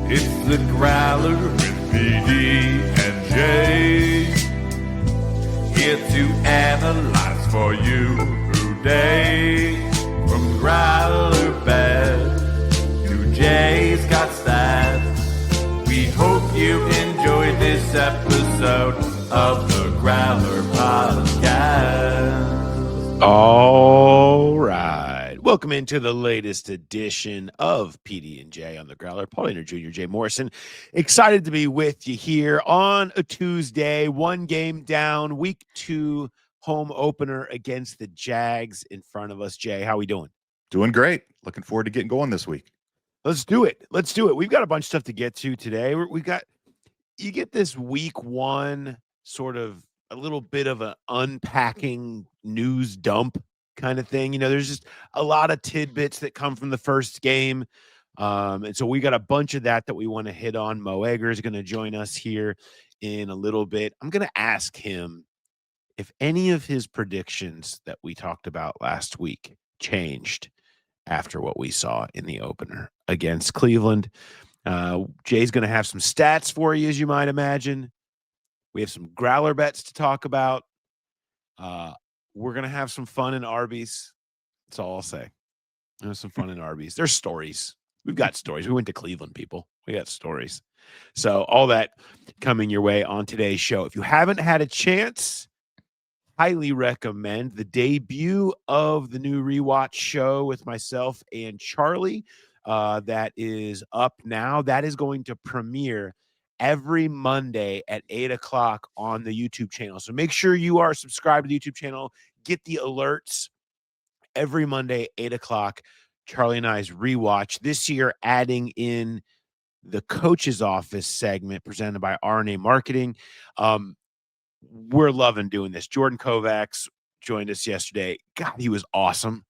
It's the Growler with PD&Jay. Here to analyze for you today. From Growler Bet to Jay's got stats. We hope you enjoyed this episode of the Growler Podcast. All right. Welcome into the latest edition of PD&Jay on the Growler. Paul Leonard Jr., Jay Morrison. Excited to be with you here on a Tuesday. One game down, week 2 home opener against the Jags in front of us. Jay, how we doing? Doing great. Looking forward to getting going this week. Let's do it. We've got a bunch of stuff to get to today. You get this week 1 sort of a little bit of an unpacking news dump kind of thing. You know, there's just a lot of tidbits that come from the first game. And so we got a bunch of that we want to hit on. Mo Egger is going to join us here in a little bit. I'm going to ask him if any of his predictions that we talked about last week changed after what we saw in the opener against Cleveland. Jay's going to have some stats for you, as you might imagine. We have some growler bets to talk about. We're going to have some fun in ARBIES. That's all I'll say. There's some fun in ARBIES. There's stories. We've got stories. We went to Cleveland, people. We got stories. So all that coming your way on today's show. If you haven't had a chance, highly recommend the debut of the new rewatch show with myself and Charlie. That is up now. That is going to premiere every Monday at 8 o'clock on the YouTube channel. So make sure you are subscribed to the YouTube channel. Get the alerts every Monday, 8 o'clock. Charlie and I's rewatch. This year, adding in the coach's office segment presented by RNA Marketing. We're loving doing this. Jordan Kovacs joined us yesterday. God, he was awesome.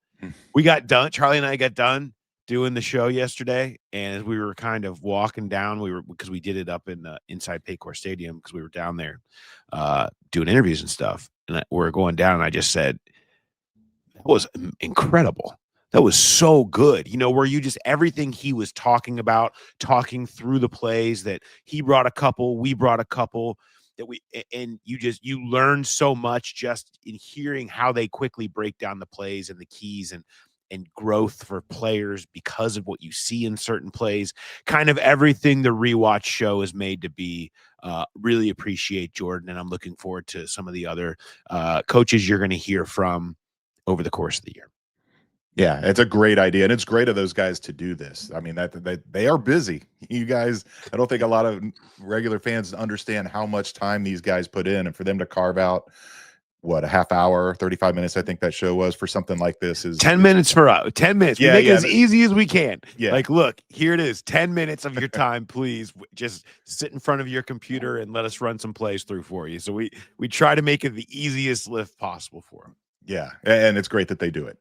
We got done. Charlie and I got done doing the show yesterday, and as we were kind of walking down, because we did it up in inside Paycor Stadium because we were down there doing interviews and stuff, and we're going down, and I just said, that was incredible. That was so good. You know, where you just everything he was talking about, talking through the plays that he brought a couple, we brought a couple, you learn so much just in hearing how they quickly break down the plays and the keys and growth for players because of what you see in certain plays. Kind of everything the rewatch show is made to be. Really appreciate Jordan, and I'm looking forward to some of the other coaches you're going to hear from over the course of the year. Yeah, it's a great idea, and it's great of those guys to do this. I mean, that they are busy. You guys, I don't think a lot of regular fans understand how much time these guys put in, and for them to carve out a half hour, 35 minutes, I think that show was for something like this is 10 minutes for 10 minutes. Yeah, we make it as easy as we can. Yeah. Like, look, here it is. 10 minutes of your time, please. Just sit in front of your computer and let us run some plays through for you. So we try to make it the easiest lift possible for them. Yeah. And it's great that they do it.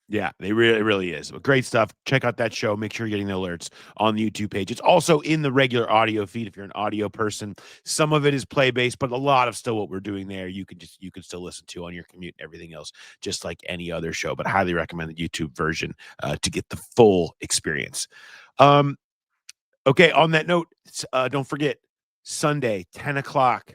Yeah, it really is. But great stuff. Check out that show. Make sure you're getting the alerts on the YouTube page. It's also in the regular audio feed if you're an audio person. Some of it is play-based, but a lot of still what we're doing there, you can still listen to on your commute and everything else, just like any other show. But I highly recommend the YouTube version to get the full experience. Okay, on that note, don't forget, Sunday, 10 o'clock,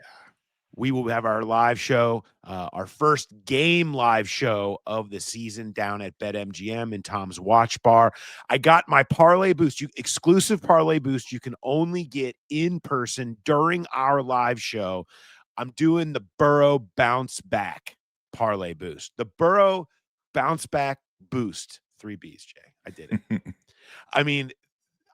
we will have our live show, our first game live show of the season down at BetMGM in Tom's Watch Bar. I got my parlay boost, exclusive parlay boost you can only get in person during our live show. I'm doing the Burrow bounce back parlay boost. The Burrow bounce back boost. 3 B's, Jay. I did it. I mean,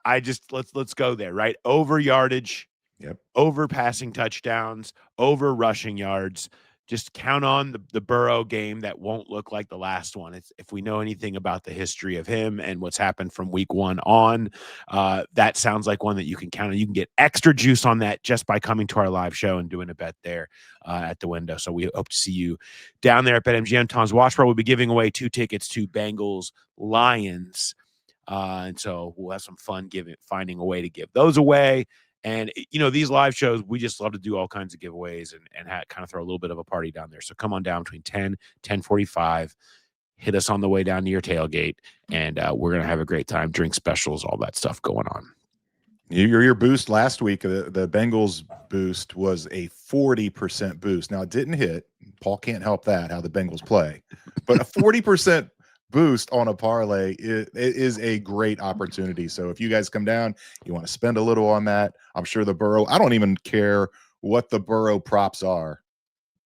let's go there, right? Over yardage. Yep. Over passing touchdowns, over rushing yards. Just count on the Burrow game that won't look like the last one. If we know anything about the history of him and what's happened from week 1 on, that sounds like one that you can count on. You can get extra juice on that just by coming to our live show and doing a bet there at the window. So we hope to see you down there at BetMGM. Tom's Watch Bar will be giving away 2 tickets to Bengals-Lions. And so we'll have some fun finding a way to give those away. And, you know, these live shows, we just love to do all kinds of giveaways and kind of throw a little bit of a party down there. So come on down between 10:45, hit us on the way down to your tailgate, and we're going to have a great time. Drink specials, all that stuff going on. Your boost last week, the Bengals boost was a 40% boost. Now it didn't hit. Paul can't help that, how the Bengals play, but a 40% boost on a parlay is a great opportunity. So if you guys come down, you want to spend a little on that. I'm sure the Burrow, I don't even care what the Burrow props are.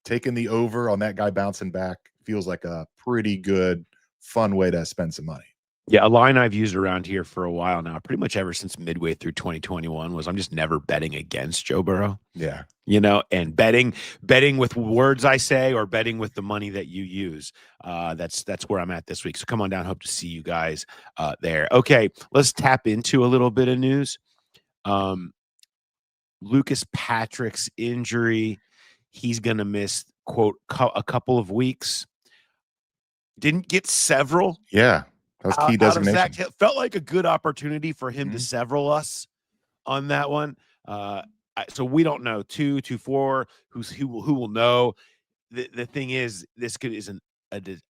Taking the over on that guy bouncing back feels like a pretty good, fun way to spend some money. Yeah, a line I've used around here for a while now, pretty much ever since midway through 2021, was I'm just never betting against Joe Burrow. Yeah. And betting with words I say or betting with the money that you use. That's where I'm at this week. So come on down. Hope to see you guys there. Okay, let's tap into a little bit of news. Lucas Patrick's injury. He's going to miss, quote, a couple of weeks. Didn't get several. Yeah. That was key designation. Zach, felt like a good opportunity for him to several us on that one. So we don't know 2, 4, who will know. The thing is, this is an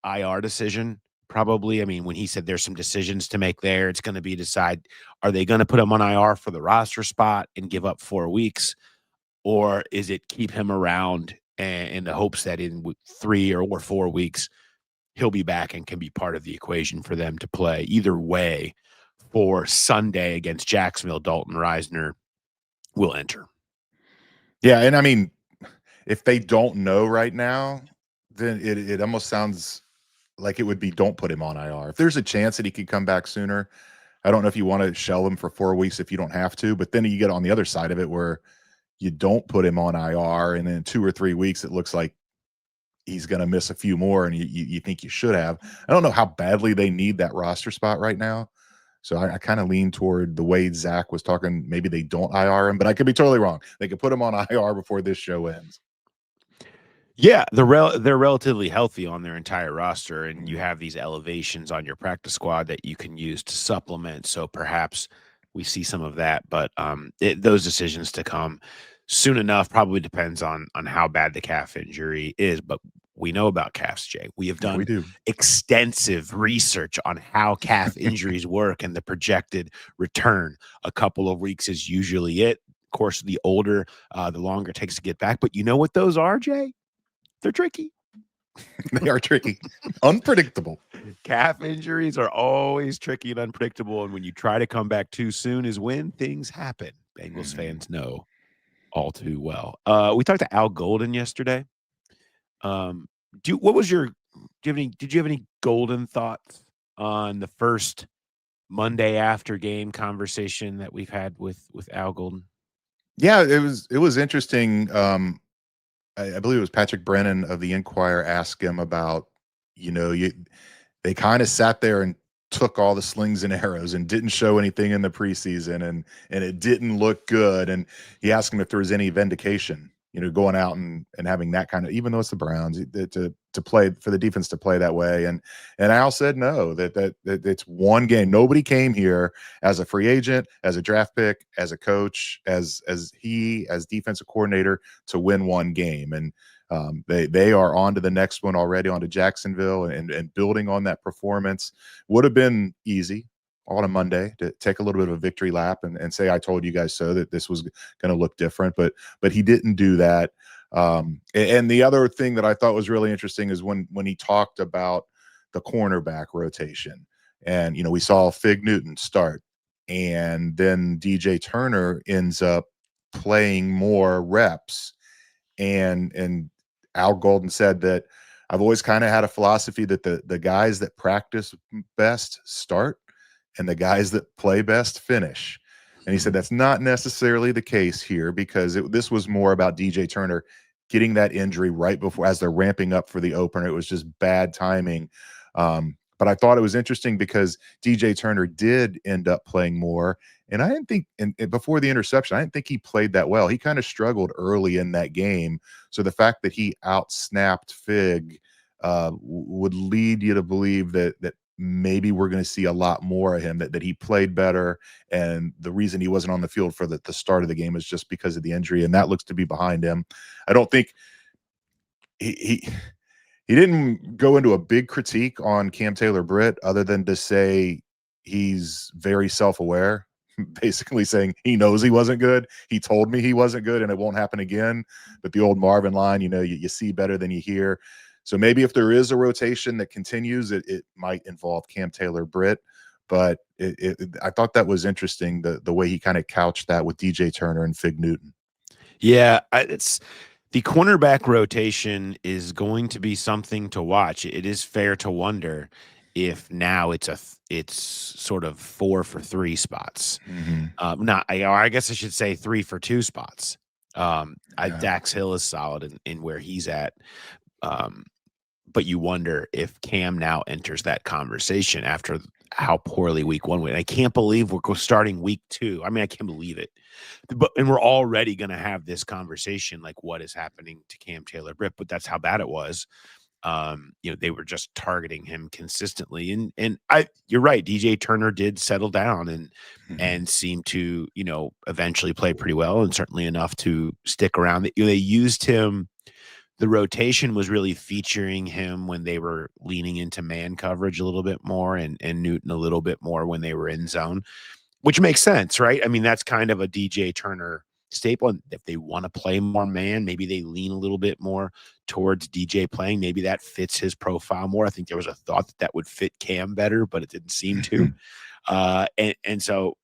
IR decision. Probably. I mean, when he said there's some decisions to make there, it's going to be decide, are they going to put him on IR for the roster spot and give up 4 weeks? Or is it keep him around in the hopes that in 3 or 4 weeks, he'll be back and can be part of the equation for them to play? Either way, for Sunday against Jacksonville, Dalton Risner will enter. Yeah, and I mean, if they don't know right now, then it almost sounds like it would be don't put him on IR. If there's a chance that he could come back sooner, I don't know if you want to shell him for 4 weeks if you don't have to, but then you get on the other side of it where you don't put him on IR, and then in 2 or 3 weeks it looks like he's going to miss a few more, and you think you should have. I don't know how badly they need that roster spot right now. So I kind of lean toward the way Zach was talking. Maybe they don't IR him, but I could be totally wrong. They could put him on IR before this show ends. Yeah, they're relatively healthy on their entire roster, and you have these elevations on your practice squad that you can use to supplement. So perhaps we see some of that, but those decisions to come soon enough. Probably depends on how bad the calf injury is, but we know about calves, Jay. We have done extensive research on how calf injuries work and the projected return. A couple of weeks is usually it. Of course, the older, the longer it takes to get back. But you know what those are, Jay? They're tricky. They are tricky. Unpredictable. Calf injuries are always tricky and unpredictable. And when you try to come back too soon is when things happen. Bengals fans know all too well. We talked to Al Golden yesterday. Did you have any Golden thoughts on the first Monday after game conversation that we've had with Al Golden? Yeah, it was interesting. I believe it was Patrick Brennan of the Inquirer asked him about, they kind of sat there and took all the slings and arrows and didn't show anything in the preseason, and it didn't look good. And he asked him if there was any vindication, going out and having that kind of, even though it's the Browns, to play, for the defense to play that way. And Al said no, that it's one game. Nobody came here as a free agent, as a draft pick, as a coach, as defensive coordinator to win one game. And they are on to the next one already, on to Jacksonville, and building on that performance. Would have been easy on a Monday to take a little bit of a victory lap and say, I told you guys so, that this was going to look different, but he didn't do that. And the other thing that I thought was really interesting is when he talked about the cornerback rotation, and, we saw Fig Newton start, and then DJ Turner ends up playing more reps. And Al Golden said that I've always kind of had a philosophy that the guys that practice best start and the guys that play best finish. And he said that's not necessarily the case here, because this was more about DJ Turner getting that injury right before, as they're ramping up for the opener. It was just bad timing. But I thought it was interesting because DJ Turner did end up playing more. And I didn't think, and before the interception, I didn't think he played that well. He kind of struggled early in that game. So the fact that he outsnapped Fig would lead you to believe that maybe we're going to see a lot more of him, that he played better. And the reason he wasn't on the field for the start of the game is just because of the injury. And that looks to be behind him. I don't think he didn't go into a big critique on Cam Taylor-Britt, other than to say he's very self-aware. basically saying he knows he wasn't good. He told me he wasn't good and it won't happen again. But the old Marvin line, you see better than you hear. So maybe if there is a rotation that continues, it might involve Cam Taylor-Britt. But I thought that was interesting, the way he kind of couched that with DJ Turner and Fig Newton. Yeah, it's the cornerback rotation is going to be something to watch. It is fair to wonder if now it's sort of 4 for 3 spots. I guess I should say 3 for 2 spots. Dax Hill is solid in where he's at. But you wonder if Cam now enters that conversation after how poorly week 1 went. I can't believe we're starting week 2. I mean, I can't believe it. And we're already going to have this conversation, like what is happening to Cam Taylor-Britt, but that's how bad it was. They were just targeting him consistently. And you're right. DJ Turner did settle down and seemed to, eventually play pretty well, and certainly enough to stick around. They used him. The rotation was really featuring him when they were leaning into man coverage a little bit more and Newton a little bit more when they were in zone, which makes sense, right? I mean, that's kind of a DJ Turner staple. And if they want to play more man, maybe they lean a little bit more towards DJ playing. Maybe that fits his profile more. I think there was a thought that would fit Cam better, but it didn't seem to. And so,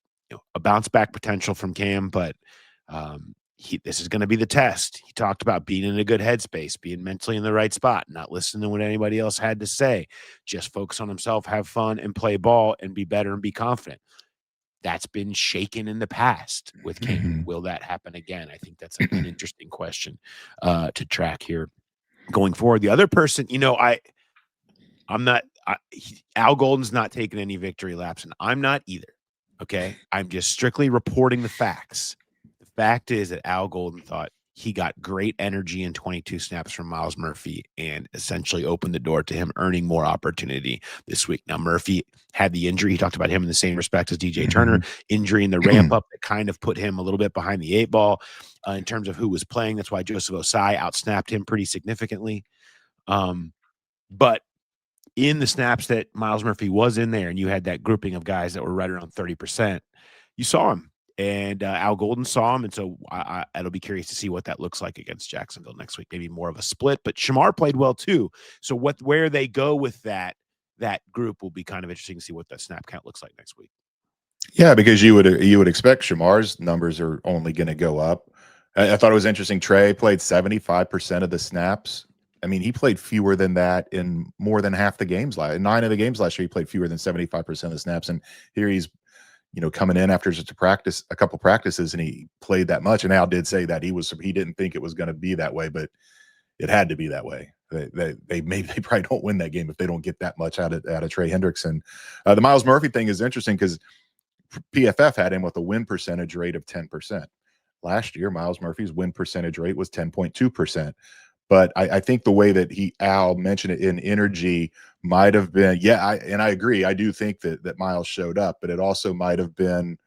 a bounce back potential from Cam, but this is going to be the test. He talked about being in a good headspace, being mentally in the right spot, not listening to what anybody else had to say, just focus on himself, have fun, and play ball, and be better and be confident. That's been shaken in the past with Cam. Will that happen again? I think that's an interesting question to track here going forward. The other person, Al Golden's not taking any victory laps, and I'm not either. Okay. I'm just strictly reporting the facts. The fact is that Al Golden thought he got great energy in 22 snaps from Myles Murphy and essentially opened the door to him earning more opportunity this week. Now, Murphy had the injury. He talked about him in the same respect as DJ Turner, injury in the ramp up that kind of put him a little bit behind the 8 ball in terms of who was playing. That's why Joseph Osai outsnapped him pretty significantly. But in the snaps that Myles Murphy was in there and you had that grouping of guys that were right around 30%, you saw him. And Al Golden saw him, and so I'll be curious to see what that looks like against Jacksonville next week. Maybe more of a split, but Shamar played well too. So where they go with that group will be kind of interesting to see what that snap count looks like next week. Yeah, because you would expect Shamar's numbers are only going to go up. I thought it was interesting. Trey played 75% of the snaps. I mean, he played fewer than that in more than half the games. 9 of the games last year, he played fewer than 75% of the snaps, and here he's coming in after just a couple practices, and he played that much. And Al did say that he didn't think it was going to be that way, but it had to be that way. They probably don't win that game if they don't get that much out of Trey Hendrickson. The Myles Murphy thing is interesting because PFF had him with a win percentage rate of 10%. Last year, Myles Murphy's win percentage rate was 10.2%. But I think the way that Al mentioned it in energy might have been, I agree. I do think that Myles showed up, but it also might have been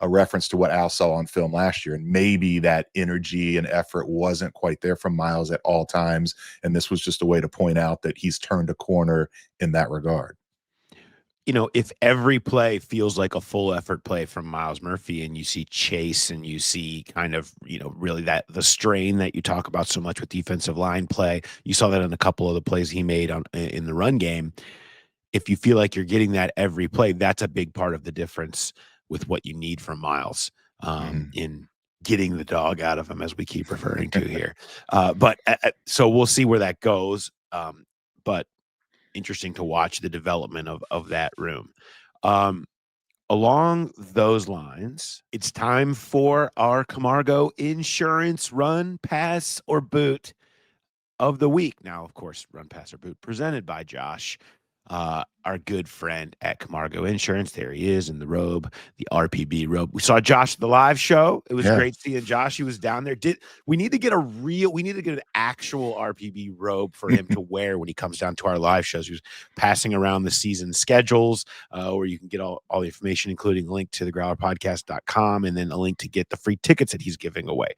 a reference to what Al saw on film last year. And maybe that energy and effort wasn't quite there from Myles at all times. And this was just a way to point out that he's turned a corner in that regard. If every play feels like a full effort play from Myles Murphy and you see chase and you see kind of, really the strain that you talk about so much with defensive line play, you saw that in a couple of the plays he made in the run game. If you feel like you're getting that every play, that's a big part of the difference with what you need from Myles in getting the dog out of him, as we keep referring to here. So we'll see where that goes. But interesting to watch the development of that room. Along those lines, it's time for our Camargo Insurance Run, Pass, or Boot of the week. Now, of course, Run, Pass, or Boot presented by Josh, our good friend at Camargo Insurance. There he is in the robe, the RPB robe. We saw Josh at the live show. It was great seeing Josh. He was down there. We need to get an actual RPB robe for him to wear when he comes down to our live shows. He was passing around the season schedules, where you can get all the information, including a link to the growlerpodcast.com and then a link to get the free tickets that he's giving away.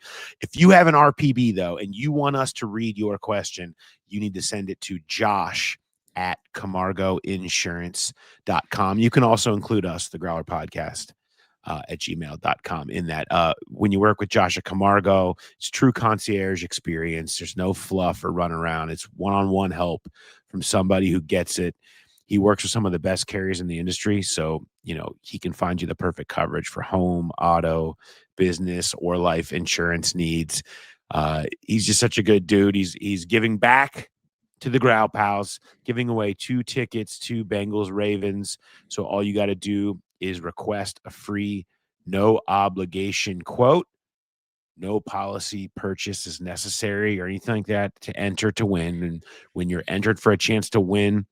If you have an RPB, though, and you want us to read your question, you need to send it to Josh at CamargoInsurance.com. You can also include us, the Growler Podcast, at gmail.com. In that, when you work with Josh at Camargo, it's true concierge experience. There's no fluff or run around. It's one-on-one help from somebody who gets it. He works with some of the best carriers in the industry, so he can find you the perfect coverage for home, auto, business, or life insurance needs. He's just such a good dude. He's giving back to the Growl Pals, giving away 2 tickets to Bengals-Ravens. So all you got to do is request a free, no obligation quote. No policy purchase is necessary or anything like that to enter to win. And when you're entered for a chance to win,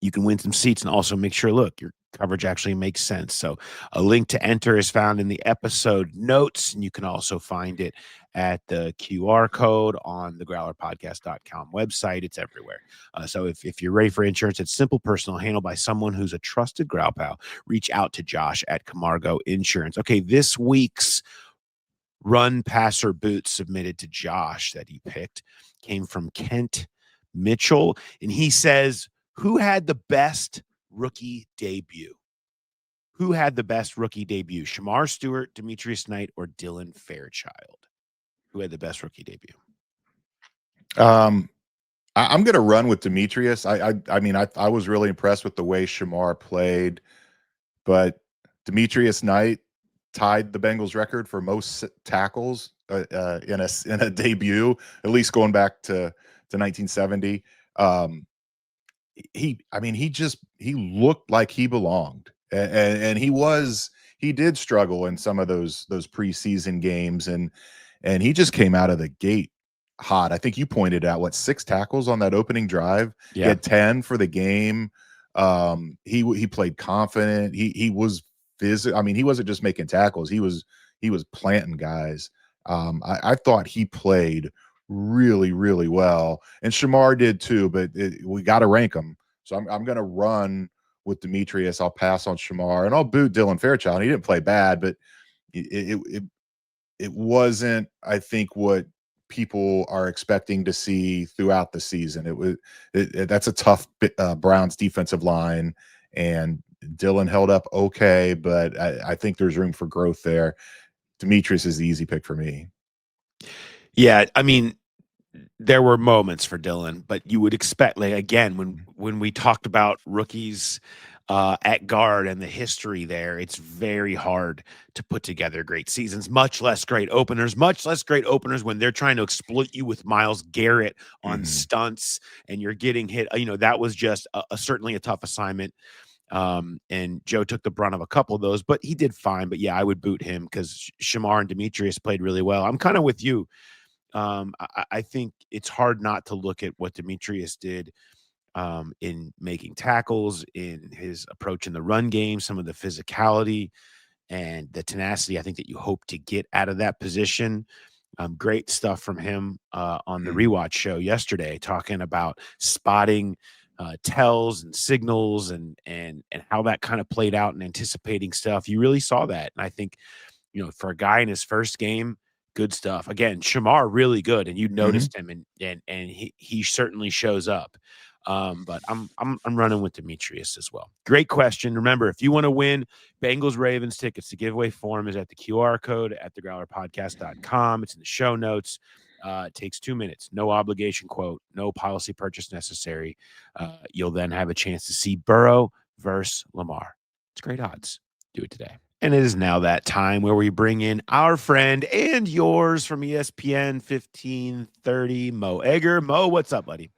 you can win some seats and also make sure, look, your coverage actually makes sense. So a link to enter is found in the episode notes, and you can also find it at the QR code on the growlerpodcast.com website. It's everywhere. So if you're ready for insurance, it's simple, personal, handled by someone who's a trusted Growl Pal. Reach out to Josh at Camargo Insurance. Okay, this week's run, passer, boot submitted to Josh that he picked came from Kent Mitchell, and he says, who had the best rookie debut? Who had the best rookie debut? Shamar Stewart, Demetrius Knight, or Dylan Fairchild? Who had the best rookie debut? I'm going to run with Demetrius. I mean, I was really impressed with the way Shamar played, but Demetrius Knight tied the Bengals record for most tackles in a debut, at least going back to 1970. He looked like he belonged, and he did struggle in some of those preseason games, and he just came out of the gate hot. I think you pointed out 6 tackles on that opening drive. Yeah. He had 10 for the game. He played confident. He was physical. I mean, he wasn't just making tackles. He was planting guys. I thought he played really, really well, and Shamar did too. But we got to rank them. So I'm going to run with Demetrius. I'll pass on Shamar, and I'll boot Dylan Fairchild. He didn't play bad, but it wasn't, I think, what people are expecting to see throughout the season. That's a tough Browns defensive line, and Dylan held up okay, but I think there's room for growth there. Demetrius is the easy pick for me. Yeah, I mean, there were moments for Dylan, but you would expect, again, when we talked about rookies at guard and the history there, it's very hard to put together great seasons, much less great openers when they're trying to exploit you with Myles Garrett on stunts and you're getting hit. That was just certainly a tough assignment. And Joe took the brunt of a couple of those, but he did fine. But yeah, I would boot him because Shamar and Demetrius played really well. I'm kind of with you. I think it's hard not to look at what Demetrius did in making tackles, in his approach in the run game, some of the physicality and the tenacity I think that you hope to get out of that position. Great stuff from him on the rewatch show yesterday, talking about spotting tells and signals and how that kind of played out and anticipating stuff. You really saw that. And I think, for a guy in his first game, good stuff. Again, Shamar really good, and you noticed him, and he certainly shows up. But I'm running with Demetrius as well. Great question. Remember, if you want to win Bengals-Ravens tickets, the giveaway form is at the QR code at thegrowlerpodcast.com. It's in the show notes. It takes 2 minutes. No obligation quote. No policy purchase necessary. You'll then have a chance to see Burrow versus Lamar. It's great odds. Do it today. And it is now that time where we bring in our friend and yours from ESPN 1530, Mo Egger. Mo, what's up, buddy?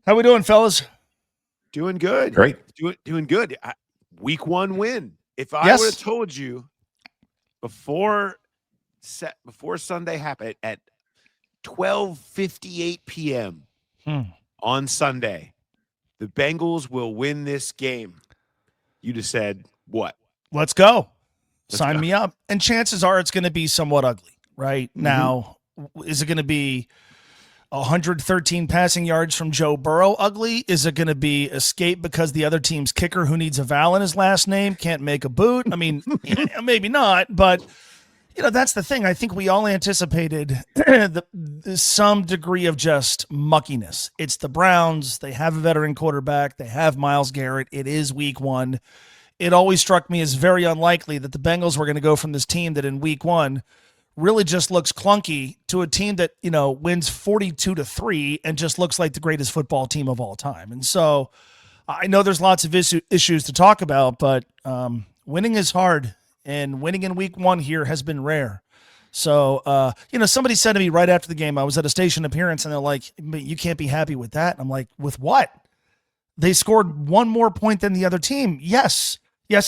How we doing, fellas? Doing good. Great. Doing good. Week 1 win. If I would have told you before Sunday happened at 12:58 p.m. on Sunday, the Bengals will win this game, you'd have said, what? Let's go. Sign me up. And chances are it's going to be somewhat ugly, right? Now, is it going to be 113 passing yards from Joe Burrow ugly? Is it going to be escape because the other team's kicker, who needs a vowel in his last name, can't make a boot? I mean, maybe not, but that's the thing. I think we all anticipated some degree of just muckiness. It's the Browns. They have a veteran quarterback. They have Myles Garrett. It is week 1. it always struck me as very unlikely that the Bengals were going to go from this team that in week one really just looks clunky to a team that, wins 42-3 and just looks like the greatest football team of all time. And so I know there's lots of issues to talk about, but winning is hard, and winning in week one here has been rare. So, somebody said to me right after the game, I was at a station appearance, and they're like, you can't be happy with that. And I'm like, with what? They scored one more point than the other team. Yes,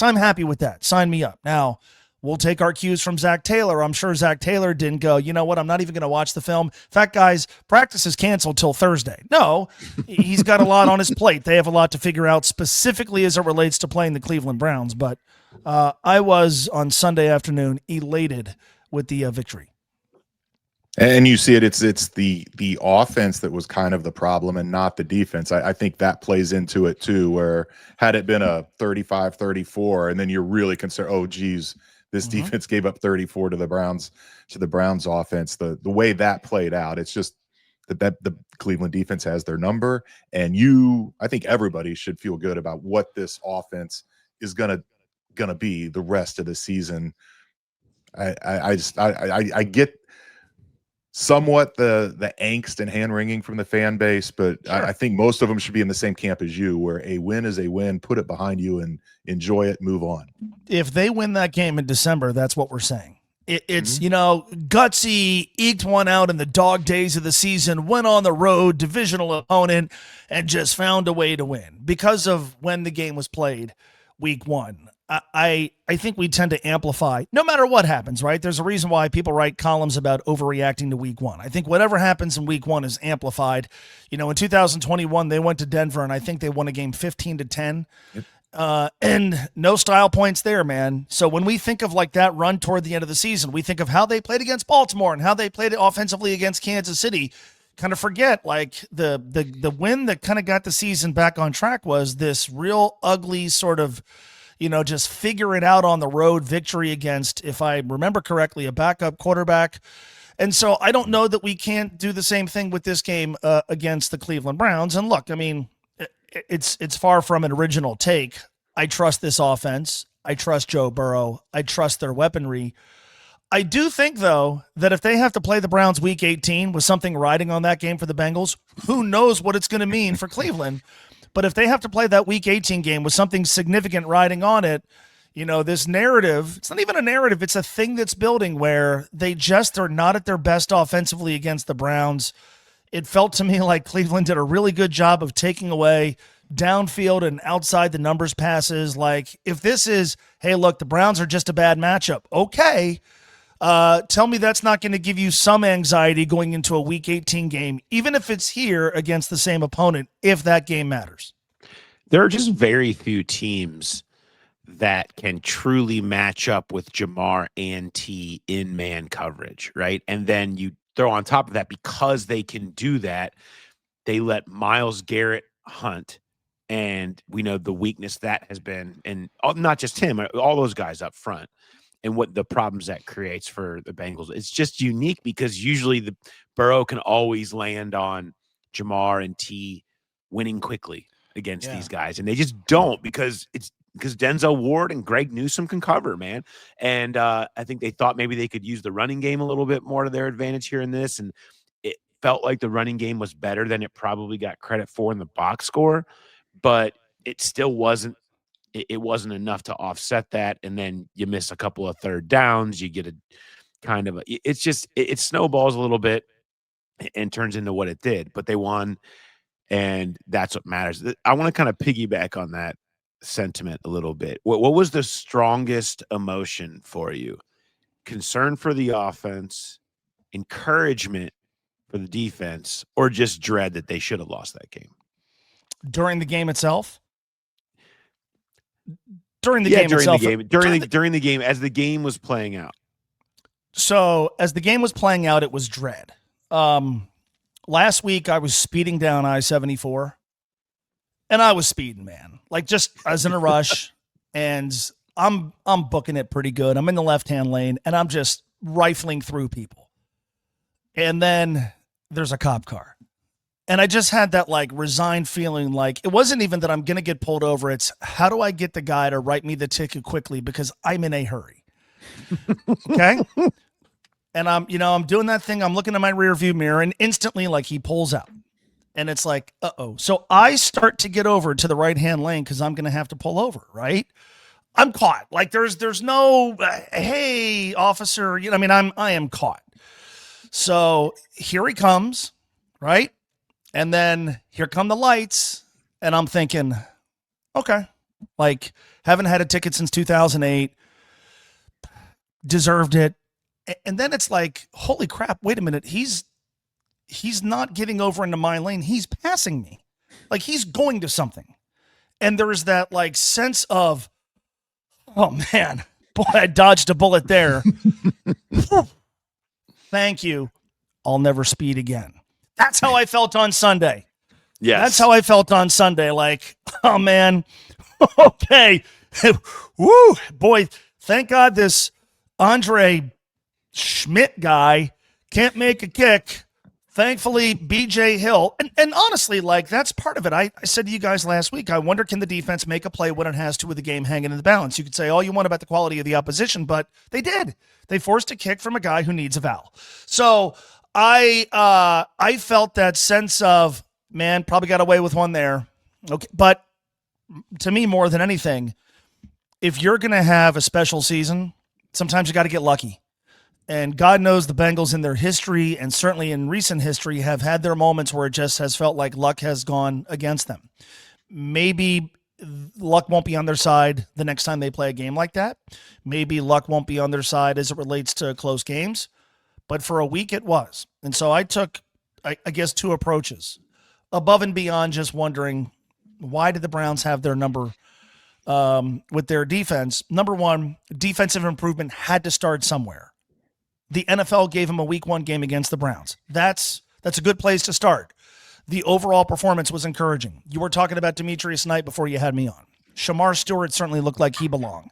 I'm happy with that. Sign me up. Now, we'll take our cues from Zach Taylor. I'm sure Zach Taylor didn't go, you know what, I'm not even going to watch the film. In fact, guys, practice is canceled till Thursday. No, he's got a lot on his plate. They have a lot to figure out specifically as it relates to playing the Cleveland Browns. But I was, on Sunday afternoon, elated with the victory. And you see it, it's the offense that was kind of the problem and not the defense. I think that plays into it too, where had it been a 35-34, and then you're really concerned, oh, geez, this defense gave up 34 to the Browns offense. The way that played out, it's just that the Cleveland defense has their number, and I think everybody should feel good about what this offense is gonna be the rest of the season. I get somewhat the angst and hand wringing from the fan base, but sure. I think most of them should be in the same camp as you, where a win is a win, put it behind you and enjoy it, move on. If they win that game in December, that's what we're saying. It's, gutsy, eked one out in the dog days of the season, went on the road, divisional opponent, and just found a way to win because of when the game was played week one. I think we tend to amplify no matter what happens, right? There's a reason why people write columns about overreacting to week one. I think whatever happens in week one is amplified. In 2021, they went to Denver, and I think they won a game 15-10. Yep. And no style points there, man. So when we think of like that run toward the end of the season, we think of how they played against Baltimore and how they played offensively against Kansas City. Kind of forget like the win that kind of got the season back on track was this real ugly sort of, just figure it out on the road victory against, if I remember correctly, a backup quarterback. And so I don't know that we can't do the same thing with this game against the Cleveland Browns. And look, I mean, it's far from an original take. I trust this offense. I trust Joe Burrow. I trust their weaponry. I do think, though, that if they have to play the Browns week 18 with something riding on that game for the Bengals, who knows what it's going to mean for Cleveland. But if they have to play that week 18 game with something significant riding on it, this narrative, it's not even a narrative, it's a thing that's building where they're not at their best offensively against the Browns. It felt to me like Cleveland did a really good job of taking away downfield and outside the numbers passes. Like, if this is, hey, look, the Browns are just a bad matchup, okay, tell me that's not going to give you some anxiety going into a week 18 game, even if it's here against the same opponent, if that game matters. There are just very few teams that can truly match up with Jamar and T in man coverage, right? And then you throw on top of that, because they can do that, they let Myles Garrett hunt. And we know the weakness that has been, and not just him, all those guys up front, and what the problems that creates for the Bengals. It's just unique because usually the Burrow can always land on Jamar and T winning quickly against these guys. And they just don't, because Denzel Ward and Greg Newsome can cover, man. And I think they thought maybe they could use the running game a little bit more to their advantage here in this. And it felt like the running game was better than it probably got credit for in the box score, but it still wasn't. It wasn't enough to offset that. And then you miss a couple of third downs. You get a kind of it snowballs a little bit and turns into what it did, but they won. And that's what matters. I want to kind of piggyback on that sentiment a little bit. What was the strongest emotion for you? Concern for the offense, encouragement for the defense, or just dread that they should have lost that game? During the game itself? During the game, as the game was playing out. So as the game was playing out, it was dread. Last week I was speeding down I-74, and I was speeding, man. Like, just I was in a rush, and I'm booking it pretty good. I'm in the left-hand lane, and I'm just rifling through people. And then there's a cop car. And I just had that like resigned feeling, like it wasn't even that I'm going to get pulled over. It's how do I get the guy to write me the ticket quickly because I'm in a hurry. Okay. And I'm doing that thing. I'm looking at my rear view mirror and instantly like he pulls out and it's like, uh-oh. So I start to get over to the right-hand lane because I'm going to have to pull over. Right. I'm caught. Like there's no, hey officer, I am caught. So here he comes. Right. And then here come the lights and I'm thinking, okay, like haven't had a ticket since 2008, deserved it. And then it's like, holy crap, wait a minute. He's not getting over into my lane. He's passing me. Like he's going to something. And there's that like sense of, oh man, boy, I dodged a bullet there. Thank you. I'll never speed again. That's how I felt on Sunday. Yes. That's how I felt on Sunday. Like, oh man. Okay. Woo, boy. Thank God this Andre Schmidt guy can't make a kick. Thankfully, BJ Hill. And honestly, like that's part of it. I said to you guys last week, I wonder can the defense make a play when it has to with the game hanging in the balance? You could say all you want about the quality of the opposition, but they did. They forced a kick from a guy who needs a foul. So I felt that sense of, man, probably got away with one there. Okay. But to me, more than anything, if you're going to have a special season, sometimes you got to get lucky. And God knows the Bengals in their history and certainly in recent history have had their moments where it just has felt like luck has gone against them. Maybe luck won't be on their side the next time they play a game like that. Maybe luck won't be on their side as it relates to close games. But for a week it was. And so I took, I guess, two approaches. Above and beyond just wondering, why did the Browns have their number with their defense? Number one, defensive improvement had to start somewhere. The NFL gave him a week 1 game against the Browns. That's a good place to start. The overall performance was encouraging. You were talking about Demetrius Knight before you had me on. Shamar Stewart certainly looked like he belonged.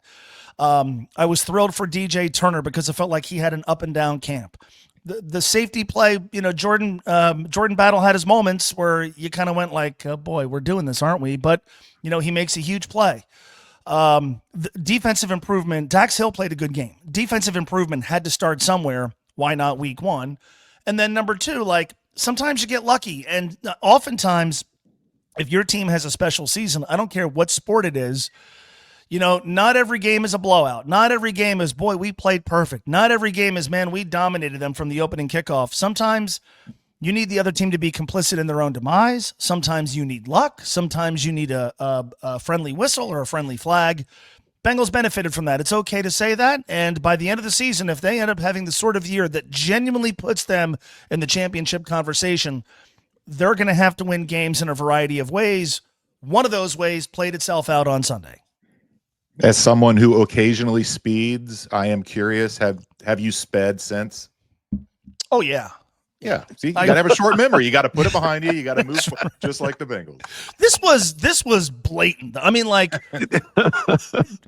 I was thrilled for DJ Turner because it felt like he had an up and down camp. The safety play, Jordan Battle had his moments where you kind of went like, oh boy, we're doing this, aren't we? But, he makes a huge play. The defensive improvement, Dax Hill played a good game. Defensive improvement had to start somewhere. Why not week 1? And then number 2, like sometimes you get lucky. And oftentimes if your team has a special season, I don't care what sport it is, not every game is a blowout. Not every game is, boy, we played perfect. Not every game is, man, we dominated them from the opening kickoff. Sometimes you need the other team to be complicit in their own demise. Sometimes you need luck. Sometimes you need a friendly whistle or a friendly flag. Bengals benefited from that. It's okay to say that. And by the end of the season, if they end up having the sort of year that genuinely puts them in the championship conversation, they're going to have to win games in a variety of ways. One of those ways played itself out on Sunday. As someone who occasionally speeds, I am curious, have you sped since? Oh, yeah. Yeah. See, you got to have a short memory. You got to put it behind you. You got to move just like the Bengals. This was blatant. I mean, like,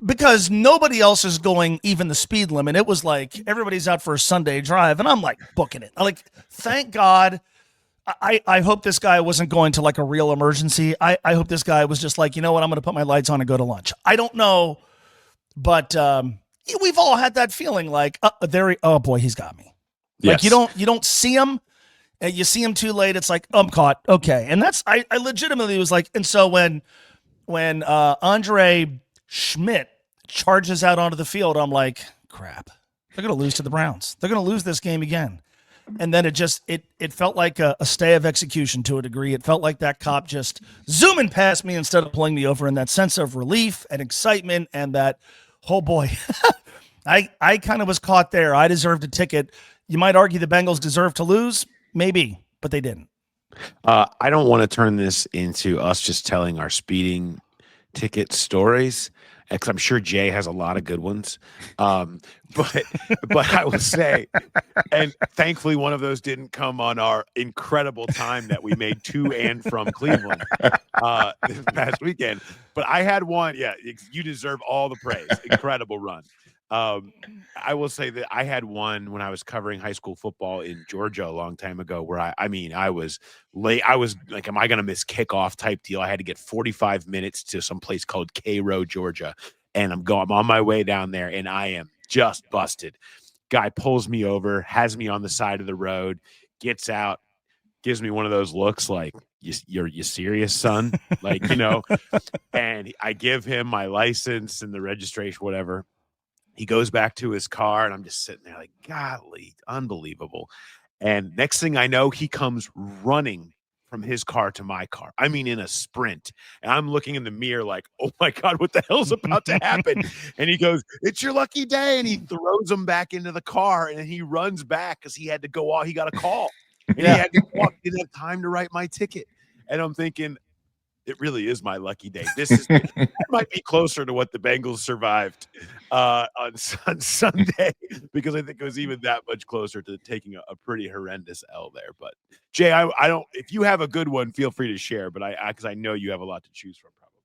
because nobody else is going even the speed limit. It was like everybody's out for a Sunday drive, and I'm like booking it. I'm like, thank God. I hope this guy wasn't going to like a real emergency. I hope this guy was just like, you know what, I'm going to put my lights on and go to lunch. I don't know, but we've all had that feeling like, oh boy, he's got me. Like Yes. you don't see him, and you see him too late. It's like, I'm caught. Okay, and that's I legitimately was like, and so when Andre Schmidt charges out onto the field, I'm like, crap, they're going to lose to the Browns. They're going to lose this game again. And then it felt like a stay of execution to a degree. It felt like that cop just zooming past me instead of pulling me over, and that sense of relief and excitement and that, oh boy, I kind of was caught there. I deserved a ticket. You might argue the Bengals deserve to lose, maybe, but they didn't. I don't want to turn this into us just telling our speeding ticket stories, because I'm sure Jay has a lot of good ones. But I will say, and thankfully one of those didn't come on our incredible time that we made to and from Cleveland this past weekend. But I had one. Yeah, you deserve all the praise. Incredible run. I will say that I had one when I was covering high school football in Georgia a long time ago where I was late. I was like, am I going to miss kickoff type deal? I had to get 45 minutes to some place called Cairo, Georgia. And I'm on my way down there and I am just busted. Guy pulls me over, has me on the side of the road, gets out, gives me one of those looks like, you serious, son? Like, and I give him my license and the registration, whatever. He goes back to his car, and I'm just sitting there like, golly, unbelievable. And next thing I know, he comes running from his car to my car. I mean, in a sprint. And I'm looking in the mirror like, oh, my God, what the hell's about to happen? And he goes, it's your lucky day. And he throws him back into the car, and he runs back because he had to go off. He got a call. And he had to walk. He didn't have time to write my ticket. And I'm thinking, it really is my lucky day. That might be closer to what the Bengals survived on Sunday, because I think it was even that much closer to taking a pretty horrendous L there. But Jay, I don't. If you have a good one, feel free to share. But because I know you have a lot to choose from, probably.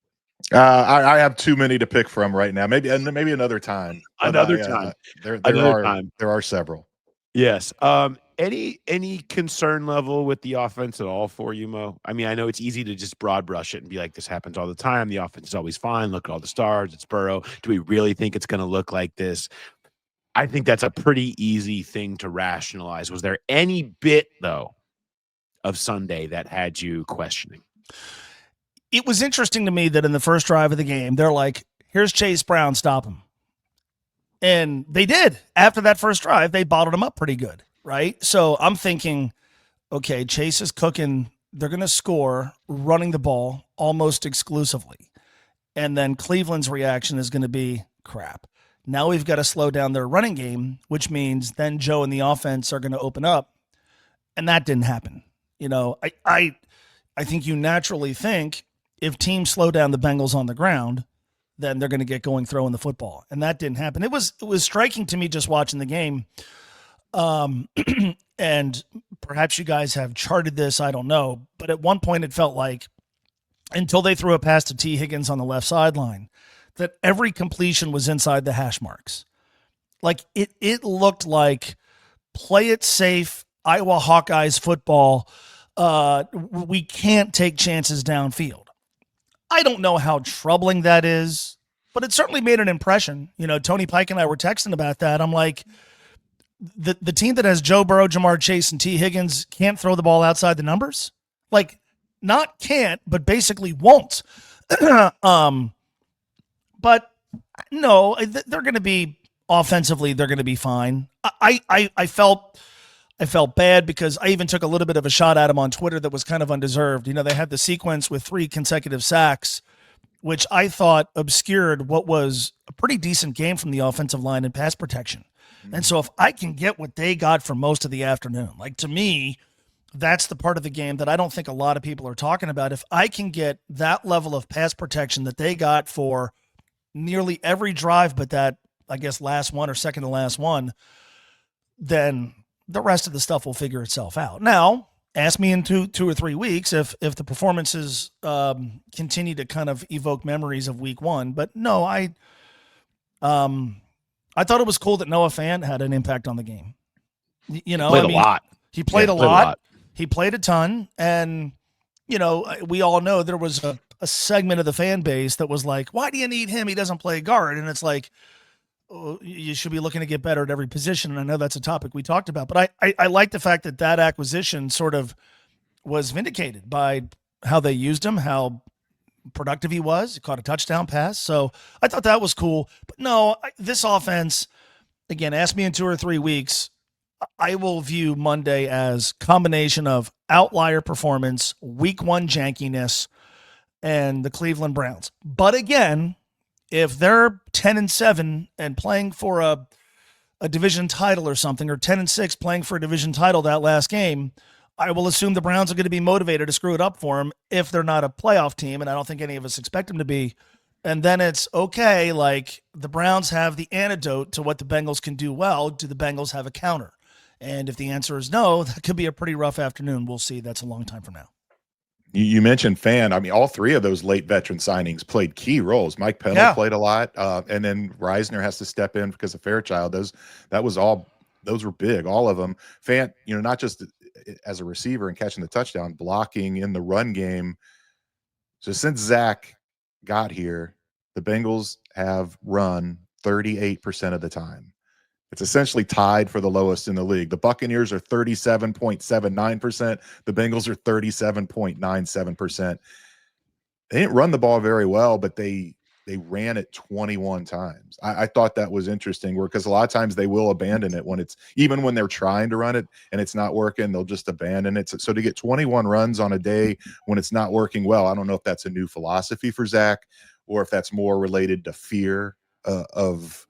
I have too many to pick from right now. Maybe another time. There are several. Yes. Any concern level with the offense at all for you, Mo? I mean, I know it's easy to just broad brush it and be like, this happens all the time. The offense is always fine. Look at all the stars. It's Burrow. Do we really think it's going to look like this? I think that's a pretty easy thing to rationalize. Was there any bit, though, of Sunday that had you questioning? It was interesting to me that in the first drive of the game, they're like, here's Chase Brown, stop him. And they did. After that first drive, they bottled him up pretty good. Right. So I'm thinking, okay, Chase is cooking. They're going to score running the ball almost exclusively. And then Cleveland's reaction is going to be crap. Now we've got to slow down their running game, which means then Joe and the offense are going to open up. And that didn't happen. I think you naturally think if teams slow down the Bengals on the ground, then they're going to get going throwing the football. And that didn't happen. It was striking to me just watching the game. And perhaps you guys have charted this, I don't know, but at one point it felt like, until they threw a pass to T. Higgins on the left sideline, that every completion was inside the hash marks. Like it looked like play it safe, Iowa Hawkeyes football. We can't take chances downfield. I don't know how troubling that is, but it certainly made an impression. Tony Pike and I were texting about that. I'm like, the team that has Joe Burrow, Jamar Chase, and T. Higgins can't throw the ball outside the numbers? Like, not can't, but basically won't. But no, they're going to be offensively, they're going to be fine. I felt bad because I even took a little bit of a shot at him on Twitter that was kind of undeserved. They had the sequence with 3 consecutive sacks, which I thought obscured what was a pretty decent game from the offensive line and pass protection. And so if I can get what they got for most of the afternoon, like to me, that's the part of the game that I don't think a lot of people are talking about. If I can get that level of pass protection that they got for nearly every drive, but that, I guess, last one or second to last one, then the rest of the stuff will figure itself out. Now, ask me in two or 3 weeks if the performances continue to kind of evoke memories of week 1. But no, I thought it was cool that Noah Fant had an impact on the game. Played a lot. He played a lot. He played a ton. And, we all know there was a segment of the fan base that was like, why do you need him? He doesn't play guard. And it's like, oh, you should be looking to get better at every position. And I know that's a topic we talked about. But I like the fact that acquisition sort of was vindicated by how they used him, how productive he was. He caught a touchdown pass. So I thought that was cool. But no, this offense, again, ask me in 2 or 3 weeks, I will view Monday as combination of outlier performance, week 1 jankiness, and the Cleveland Browns. But again, if they're 10-7 and playing for a division title or something, or 10-6 playing for a division title that last game, I will assume the Browns are going to be motivated to screw it up for them if they're not a playoff team, and I don't think any of us expect them to be. And then it's okay, like the Browns have the antidote to what the Bengals can do well. Do the Bengals have a counter? And if the answer is no, that could be a pretty rough afternoon. We'll see. That's a long time from now. You mentioned Fan. I mean, all three of those late veteran signings played key roles. Mike Pennell played a lot, and then Risner has to step in because of Fairchild. Those were big, all of them. Fan, not just as a receiver and catching the touchdown, blocking in the run game. So since Zach got here, the Bengals have run 38% of the time. It's essentially tied for the lowest in the league. The Buccaneers are 37.79%. The Bengals are 37.97%. They didn't run the ball very well, but they ran it 21 times. I thought that was interesting, because a lot of times they will abandon it even when they're trying to run it and it's not working, they'll just abandon it. So to get 21 runs on a day when it's not working well, I don't know if that's a new philosophy for Zach or if that's more related to fear of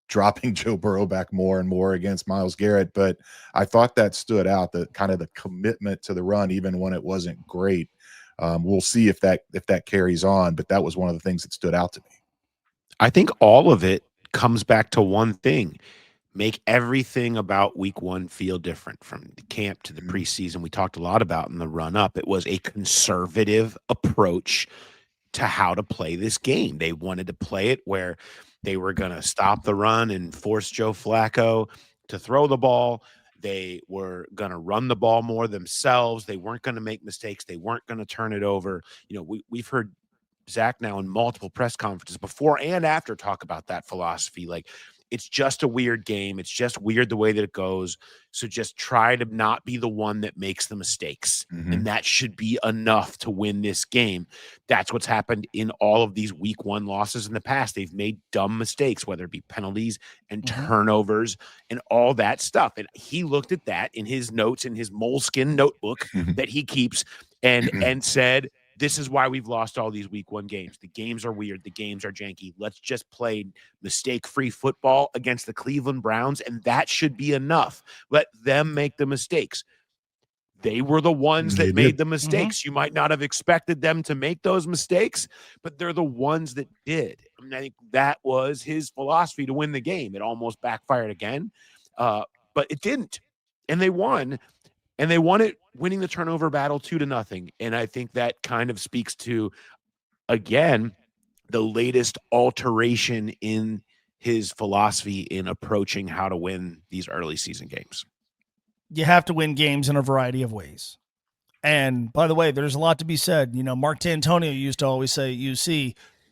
dropping Joe Burrow back more and more against Myles Garrett. But I thought that stood out, the kind of the commitment to the run, even when it wasn't great. We'll see if that carries on, but that was one of the things that stood out to me. I think all of it comes back to one thing: make everything about week one feel different, from the camp to the preseason. We talked a lot about in the run up. It was a conservative approach to how to play this game. They wanted to play it where they were going to stop the run and force Joe Flacco to throw the ball. They were going to run the ball more themselves. They weren't going to make mistakes. They weren't going to turn it over. We've heard Zach now in multiple press conferences before and after talk about that philosophy. Like, it's just a weird game. It's just weird the way that it goes. So just try to not be the one that makes the mistakes. And that should be enough to win this game. That's what's happened in all of these week one losses in the past. They've made dumb mistakes, whether it be penalties and turnovers and all that stuff. And he looked at that in his notes, in his moleskin notebook that he keeps, and said, this is why we've lost all these week one games. The games are weird. The games are janky. Let's just play mistake-free football against the Cleveland Browns, and that should be enough. Let them make the mistakes. They were the ones that made the mistakes. You might not have expected them to make those mistakes, but they're the ones that did. I mean, I think that was his philosophy to win the game. It almost backfired again, but it didn't. And they won. And they won it winning the turnover battle 2-0. And I think that kind of speaks to, again, the latest alteration in his philosophy in approaching how to win these early season games. You have to win games in a variety of ways. And by the way, there's a lot to be said. Mark D'Antonio used to always say,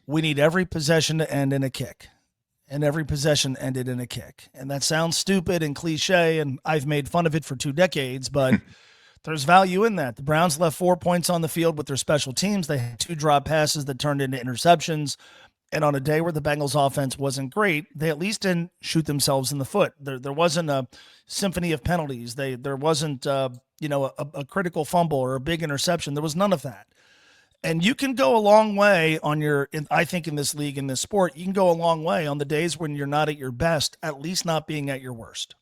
we need every possession to end in a kick. And every possession ended in a kick. And that sounds stupid and cliche, and I've made fun of it for 2 decades, but there's value in that. The Browns left 4 points on the field with their special teams. They had 2 drop passes that turned into interceptions. And on a day where the Bengals offense wasn't great, they at least didn't shoot themselves in the foot. There wasn't a symphony of penalties. There wasn't a critical fumble or a big interception. There was none of that. And you can go a long way I think in this league, in this sport, you can go a long way on the days when you're not at your best, at least not being at your worst.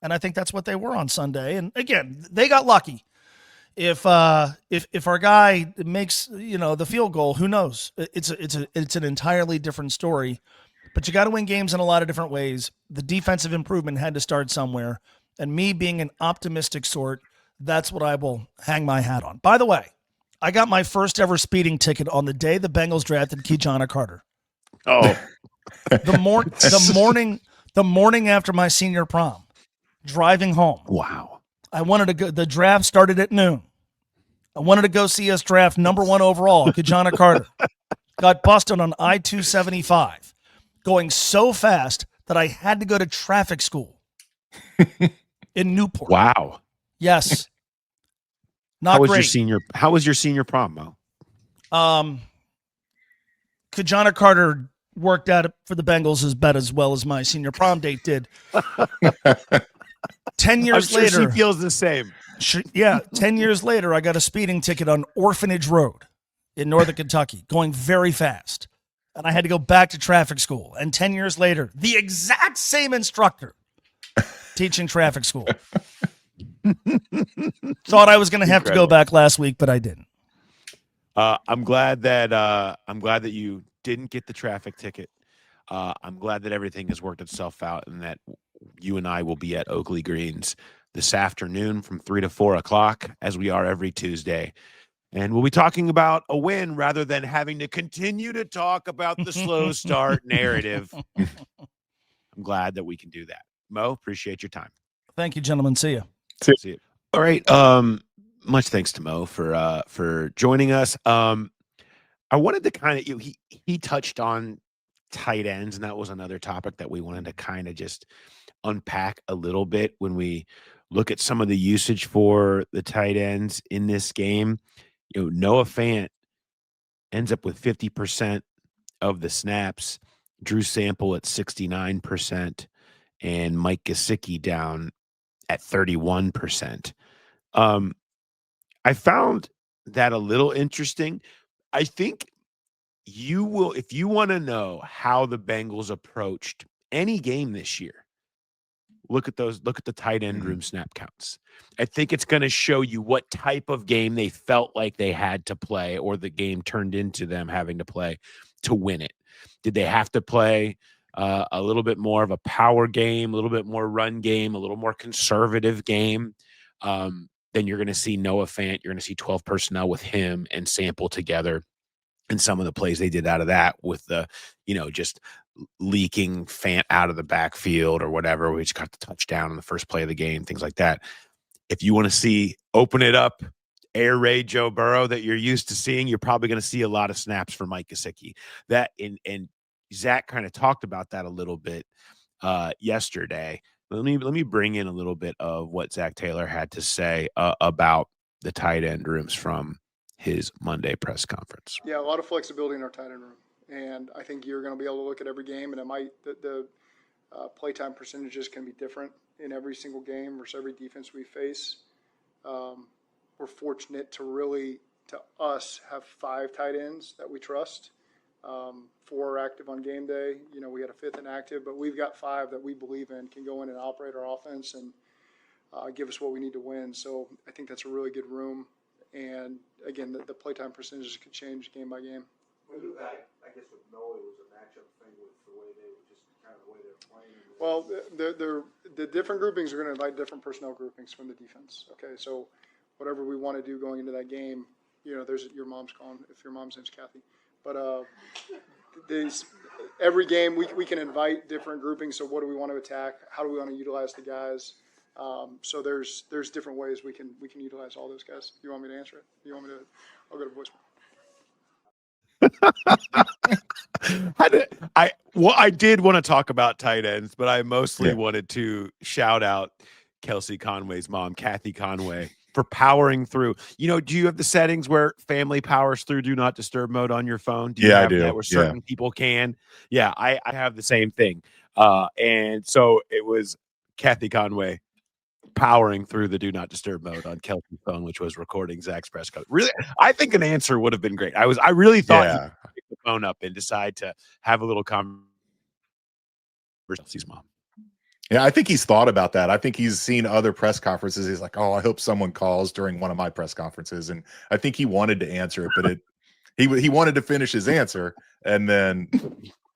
And I think that's what they were on Sunday. And again, they got lucky. If our guy makes, the field goal, who knows? It's an entirely different story. But you got to win games in a lot of different ways. The defensive improvement had to start somewhere. And me being an optimistic sort, that's what I will hang my hat on. By the way, I got my first ever speeding ticket on the day the Bengals drafted Kijana Carter. Oh, the morning after my senior prom, driving home. Wow. I wanted to go. The draft started at noon. I wanted to go see us draft number 1 overall, Kijana Carter. Got busted on I-275, going so fast that I had to go to traffic school in Newport. Wow. Yes. Not great. How was your senior prom, Mo? Kijana Carter worked out for the Bengals as well as my senior prom date did. 10 years later, she feels the same. 10 years later, I got a speeding ticket on Orphanage Road in northern Kentucky, going very fast. And I had to go back to traffic school. And 10 years later, the exact same instructor teaching traffic school. Thought I was going to have to go back last week, but I didn't. I'm glad that you didn't get the traffic ticket. I'm glad that everything has worked itself out, and that you and I will be at Oakley Greens this afternoon from 3 to 4 o'clock, as we are every Tuesday, And we'll be talking about a win rather than having to continue to talk about the slow start narrative. I'm glad that we can do that. Mo, appreciate your time. Thank you, gentlemen. See you. See you. All right. Much thanks to Mo for joining us. I wanted to kind of he touched on tight ends, and that was another topic that we wanted to kind of just unpack a little bit when we look at some of the usage for the tight ends in this game. Noah Fant ends up with 50% of the snaps, Drew Sample at 69%, and Mike Gesicki down at 31%. I found that a little interesting. I think you will, if you want to know how the Bengals approached any game this year, look at the tight end room snap counts. I think it's going to show you what type of game they felt like they had to play, or the game turned into them having to play to win it. Did they have to play a little bit more of a power game, a little bit more run game, a little more conservative game? Then you're going to see Noah Fant. You're going to see 12 personnel with him and Sample together. And some of the plays they did out of that with the, just leaking Fant out of the backfield or whatever, we just got the touchdown in the first play of the game, things like that. If you want to see open it up, air raid Joe Burrow that you're used to seeing, you're probably going to see a lot of snaps for Mike Gesicki. That and Zach kind of talked about that a little bit yesterday. Let me bring in a little bit of what Zach Taylor had to say about the tight end rooms from his Monday press conference. Yeah, a lot of flexibility in our tight end room, and I think you're going to be able to look at every game, and the playtime percentages can be different in every single game versus every defense we face. We're fortunate to us have 5 tight ends that we trust. 4 are active on game day. We had a 5th inactive, but we've got 5 that we believe in can go in and operate our offense and give us what we need to win. So I think that's a really good room. And again, the playtime percentages could change game by game. I guess with Noah, it was a matchup thing with the way they were just kind of the way they were playing. Well, the different groupings are going to invite different personnel groupings from the defense. Okay, so whatever we want to do going into that game, there's your mom's calling if your mom's name's Kathy. But every game we can invite different groupings. So what do we want to attack? How do we want to utilize the guys? So there's different ways we can utilize all those guys. You want me to answer it? You want me to? I'll go to voicemail. I did want to talk about tight ends, but I mostly wanted to shout out Kelsey Conway's mom, Kathy Conway, for powering through. Do you have the settings where family powers through do not disturb mode on your phone? Do you have I do. That where certain people can? Yeah, I have the same thing. And so it was Kathy Conway powering through the do not disturb mode on Kelsey's phone, which was recording Zach's press conference. Really, I think an answer would have been great. I really thought he'd pick the phone up and decide to have a little conversation with Kelsey's mom. Yeah, I think he's thought about that. I think he's seen other press conferences. He's like, oh, I hope someone calls during one of my press conferences. And I think he wanted to answer it, but he wanted to finish his answer. And then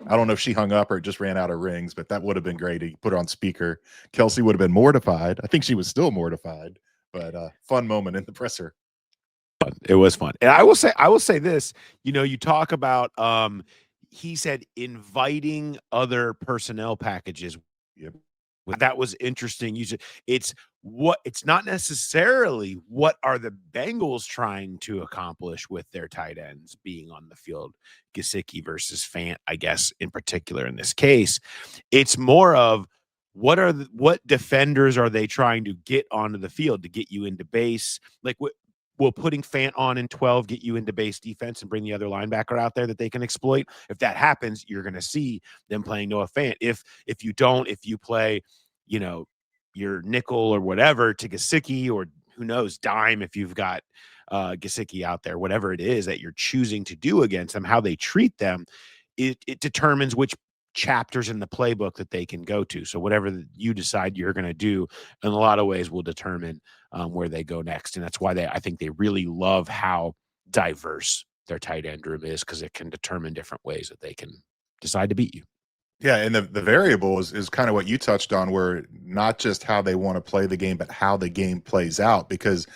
I don't know if she hung up or just ran out of rings, but that would have been great. He put her on speaker. Kelsey would have been mortified. I think she was still mortified, but fun moment in the presser. It was fun. And I will say this, you talk about, he said inviting other personnel packages. Yep. That was interesting. It's not necessarily what are the Bengals trying to accomplish with their tight ends being on the field, Gesicki versus Fant, I guess, in particular in this case. It's more of what defenders are they trying to get onto the field to get you into base? Like, will putting Fant on in 12 get you into base defense and bring the other linebacker out there that they can exploit? If that happens, you're going to see them playing Noah Fant. If you play, your nickel or whatever to Gesicki, or who knows, dime if you've got Gesicki out there, whatever it is that you're choosing to do against them, how they treat them, it determines which chapters in the playbook that they can go to. So whatever you decide you're going to do in a lot of ways will determine where they go next. And that's why I think they really love how diverse their tight end room is, because it can determine different ways that they can decide to beat you. Yeah, and the variable is kind of what you touched on, where not just how they want to play the game, but how the game plays out, because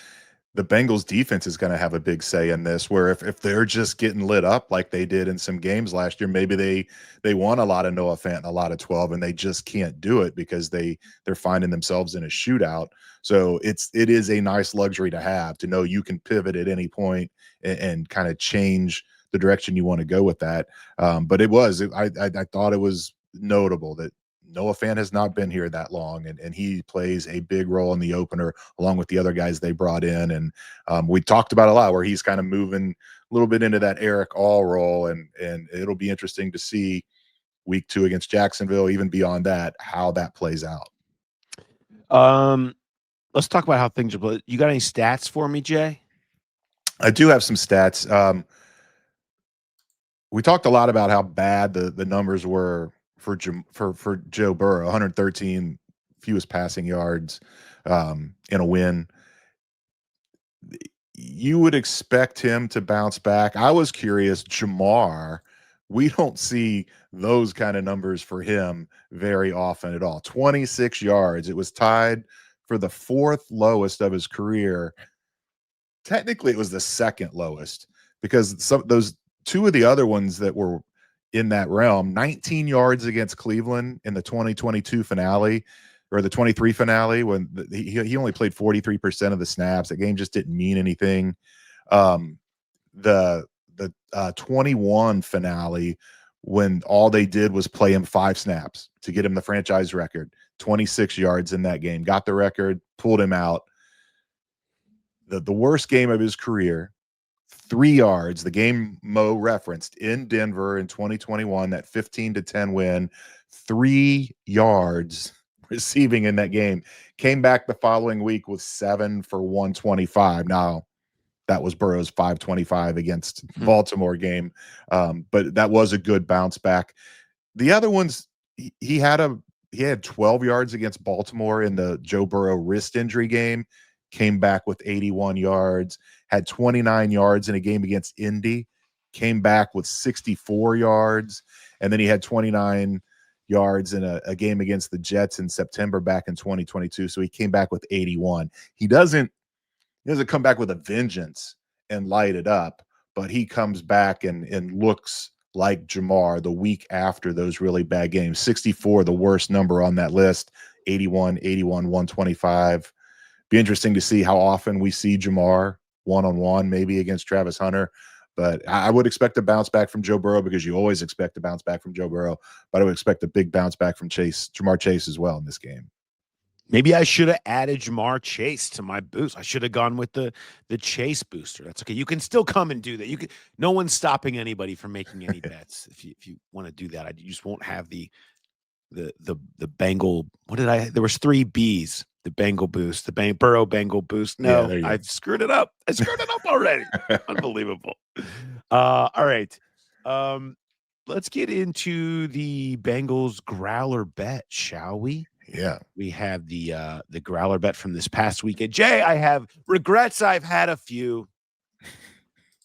the Bengals defense is going to have a big say in this, where if they're just getting lit up like they did in some games last year, maybe they won a lot of Noah Fant and a lot of 12, and they just can't do it because they're finding themselves in a shootout. So it is a nice luxury to have, to know you can pivot at any point and kind of change the direction you want to go with that. But I thought it was notable that Noah Fant has not been here that long, and he plays a big role in the opener along with the other guys they brought in. And we talked about a lot where he's kind of moving a little bit into that Eric All role, and it'll be interesting to see week 2 against Jacksonville, even beyond that, how that plays out. Let's talk about how things are. You got any stats for me, Jay? I do have some stats. We talked a lot about how bad the numbers were for Joe Burrow, 113 fewest passing yards in a win. You would expect him to bounce back. I was curious, Jamar, we don't see those kind of numbers for him very often at all. 26 yards. It was tied for the 4th lowest of his career. Technically, it was the 2nd lowest, because those 2 of the other ones that were in that realm, 19 yards against Cleveland in the 2022 finale, or the 23 finale, when he only played 43% of the snaps. That game just didn't mean anything. The 21 finale, when all they did was play him 5 snaps to get him the franchise record, 26 yards in that game, got the record, pulled him out. The worst game of his career, 3 yards, the game Mo referenced in Denver in 2021, that 15-10 win, 3 yards receiving in that game. Came back the following week with 7 for 125. Now, that was Burrow's 525 against Baltimore game, but that was a good bounce back. The other ones, he had 12 yards against Baltimore in the Joe Burrow wrist injury game, came back with 81 yards, had 29 yards in a game against Indy, came back with 64 yards, and then he had 29 yards in a game against the Jets in September back in 2022. So he came back with 81. He doesn't come back with a vengeance and light it up, but he comes back and looks like Jamar the week after those really bad games. 64, the worst number on that list, 81, 125. Be interesting to see how often we see Jamar one-on-one, maybe against Travis Hunter. But I would expect a bounce back from Joe Burrow, because you always expect a bounce back from Joe Burrow. But I would expect a big bounce back from Jamar Chase as well in this game. Maybe I should have added Jamar Chase to my boost. I should have gone with the Chase booster. That's okay. You can still come and do that. No one's stopping anybody from making any bets. If you want to do that, you just won't have the Bengal. There was 3 B's. The Bengal boost, the Burrow Bengal boost. No, yeah, I've screwed it up. I screwed it up already. Unbelievable. All right. Let's get into the Bengals Growler bet, shall we? Yeah. We have the Growler bet from this past weekend. Jay, I have regrets. I've had a few.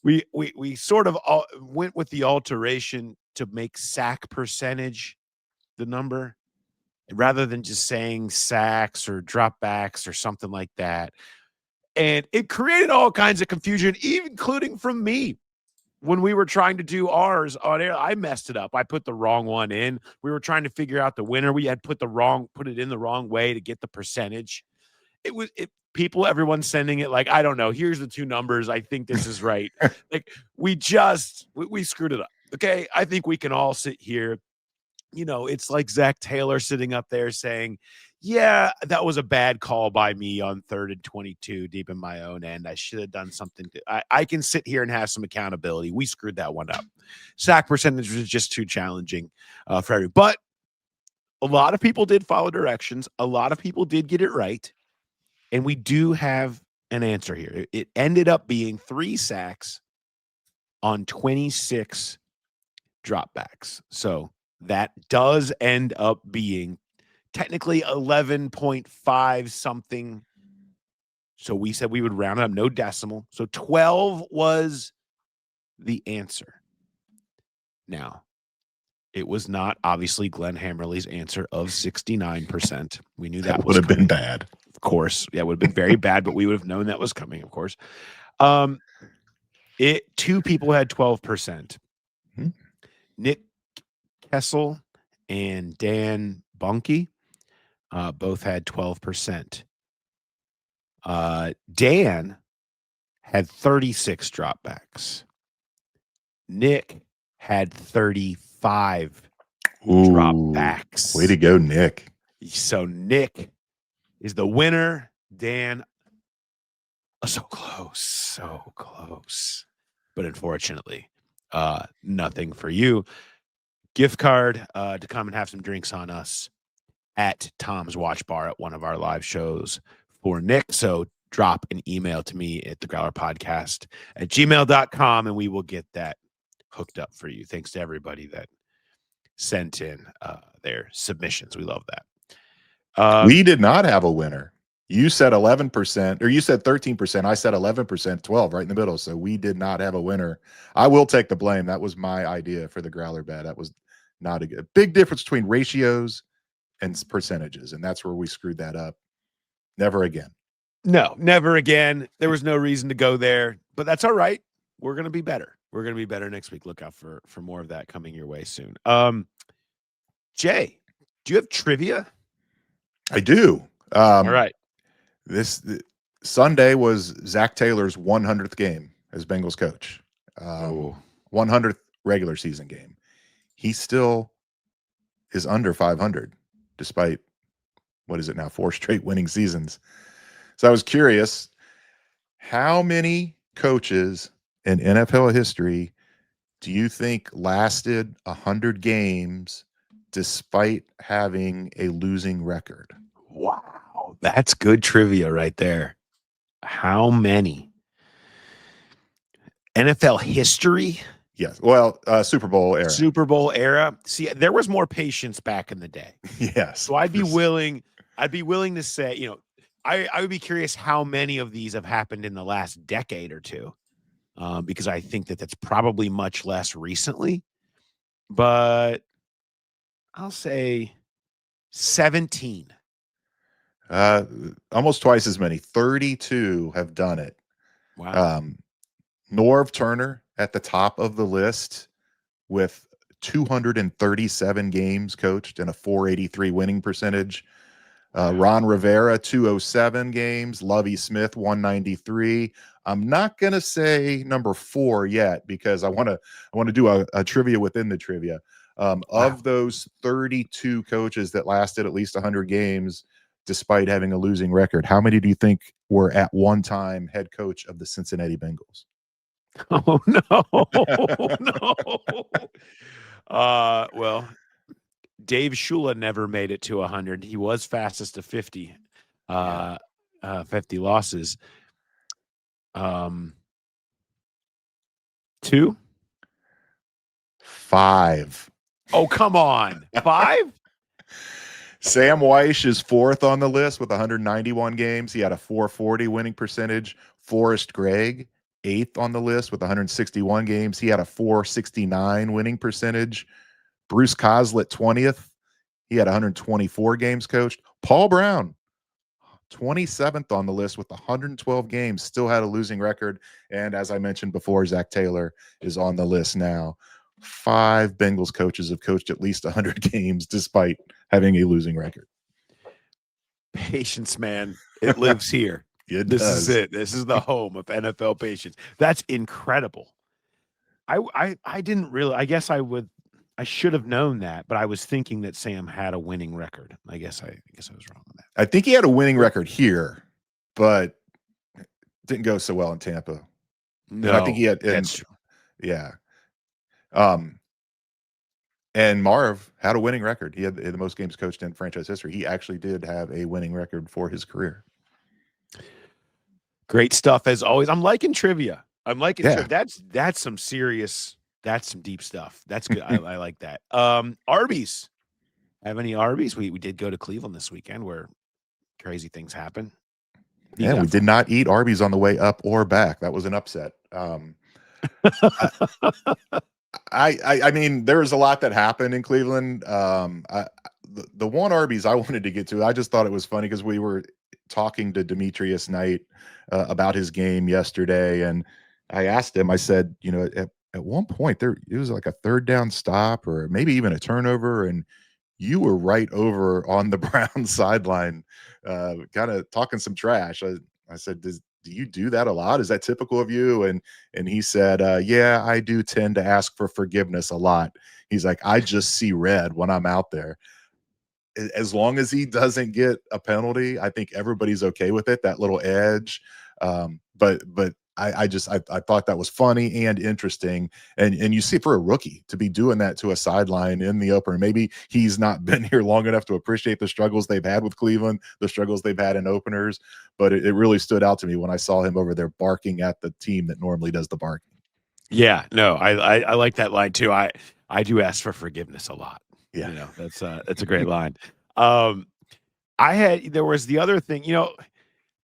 We sort of went with the alteration to make sack percentage the number, rather than just saying sacks or dropbacks or something like that. And it created all kinds of confusion, even including from me. When we were trying to do ours on air, I messed it up. I put the wrong one in. We were trying to figure out the winner. We had put it in the wrong way to get the percentage. Everyone's sending it like, I don't know, here's the 2 numbers. I think this is right. Like we screwed it up. Okay. I think we can all sit here. It's like Zach Taylor sitting up there saying, yeah, that was a bad call by me on 3rd and 22 deep in my own end. I should have done something. I can sit here and have some accountability. We screwed that one up. Sack percentage was just too challenging for everyone. But a lot of people did follow directions. A lot of people did get it right. And we do have an answer here. It ended up being 3 sacks on 26 dropbacks. So that does end up being technically 11.5 something. So we said we would round up, no decimal. So 12 was the answer. Now, it was not obviously Glenn Hammerly's answer of 69%. We knew that would have been bad. Of course. Yeah, it would have been very bad, but we would have known that was coming, of course. Two people had 12%. Hmm. Nick Kessel and Dan Bunky both had 12%. Dan had 36 dropbacks. Nick had 35 dropbacks. Way to go, Nick. So Nick is the winner. Dan, so close. But unfortunately, nothing for you. Gift card to come and have some drinks on us at Tom's Watch Bar at one of our live shows for Nick. So drop an email to me at the Growler Podcast at gmail.com and we will get that hooked up for you. Thanks to everybody that sent in their submissions. We love that. We did not have a winner. You said 11%, or you said 13%. I said 11%, 12, right in the middle. So we did not have a winner. I will take the blame. That was my idea for the Growler bet. That was not a good, big difference between ratios and percentages. And that's where we screwed that up. Never again. No, never again. There was no reason to go there, but that's all right. We're going to be better. We're going to be better next week. Look out for more of that coming your way soon. Jay, do you have trivia? I do. All right. This Sunday was Zach Taylor's 100th game as Bengals coach. 100th regular season game. He still is under 500, despite, what is it now, 4 straight winning seasons. So I was curious, how many coaches in NFL history do you think lasted 100 games despite having a losing record? Wow, that's good trivia right there. How many? NFL history? Yes. Well, Super Bowl era. Super Bowl era. See, there was more patience back in the day. Yes. So I'd be willing to say, I would be curious how many of these have happened in the last decade or two, because I think that's probably much less recently. But I'll say 17. Almost twice as many. 32 have done it. Wow. Norv Turner at the top of the list with 237 games coached and a 483 winning percentage. Ron Rivera, 207 games. Lovie Smith, 193. I'm not going to say number 4 yet because I want to do a trivia within the trivia. Of those 32 coaches that lasted at least 100 games, despite having a losing record, how many do you think were at one time head coach of the Cincinnati Bengals? Oh, no. Well, Dave Shula never made it to 100. He was fastest to 50, 50 losses. 2? 5. Oh, come on. 5? Sam Weish is 4th on the list with 191 games. He had a 440 winning percentage. Forrest Gregg, 8th on the list with 161 games. He had a 469 winning percentage. Bruce Coslett, 20th. He had 124 games coached. Paul Brown, 27th on the list with 112 games, still had a losing record. And as I mentioned before, Zach Taylor is on the list now. 5 Bengals coaches have coached at least 100 games despite having a losing record. Patience, man. It lives here. This is it. This is the home of NFL patience. That's incredible. I didn't really, I guess I should have known that, but I was thinking that Sam had a winning record. I guess I was wrong on that. I think he had a winning record here, but didn't go so well in Tampa. No, and I think he had, that's true. Yeah. And Marv had a winning record. He had the most games coached in franchise history. He actually did have a winning record for his career. Great stuff as always. I'm liking trivia. Yeah. That's some serious, that's some deep stuff. That's good. I like that. Arby's. Have any Arby's? We did go to Cleveland this weekend where crazy things happen. Yeah, we did not eat Arby's on the way up or back. That was an upset. I mean, there was a lot that happened in Cleveland. The one Arby's I wanted to get to, I just thought it was funny because we were talking to Demetrius Knight about his game yesterday, and I asked him, I said, at one point it was like a third down stop or maybe even a turnover, and you were right over on the Browns sideline, kind of talking some trash. I said, do you do that a lot? Is that typical of you? And he said, yeah, I do tend to ask for forgiveness a lot. He's like, I just see red when I'm out there. As long as he doesn't get a penalty, I think everybody's okay with it, that little edge. But I thought that was funny and interesting. And you see, for a rookie to be doing that to a sideline in the opener, maybe he's not been here long enough to appreciate the struggles they've had with Cleveland, the struggles they've had in openers. But it really stood out to me when I saw him over there barking at the team that normally does the barking. Yeah, no, I like that line too. I do ask for forgiveness a lot. Yeah. That's a great line. There was the other thing,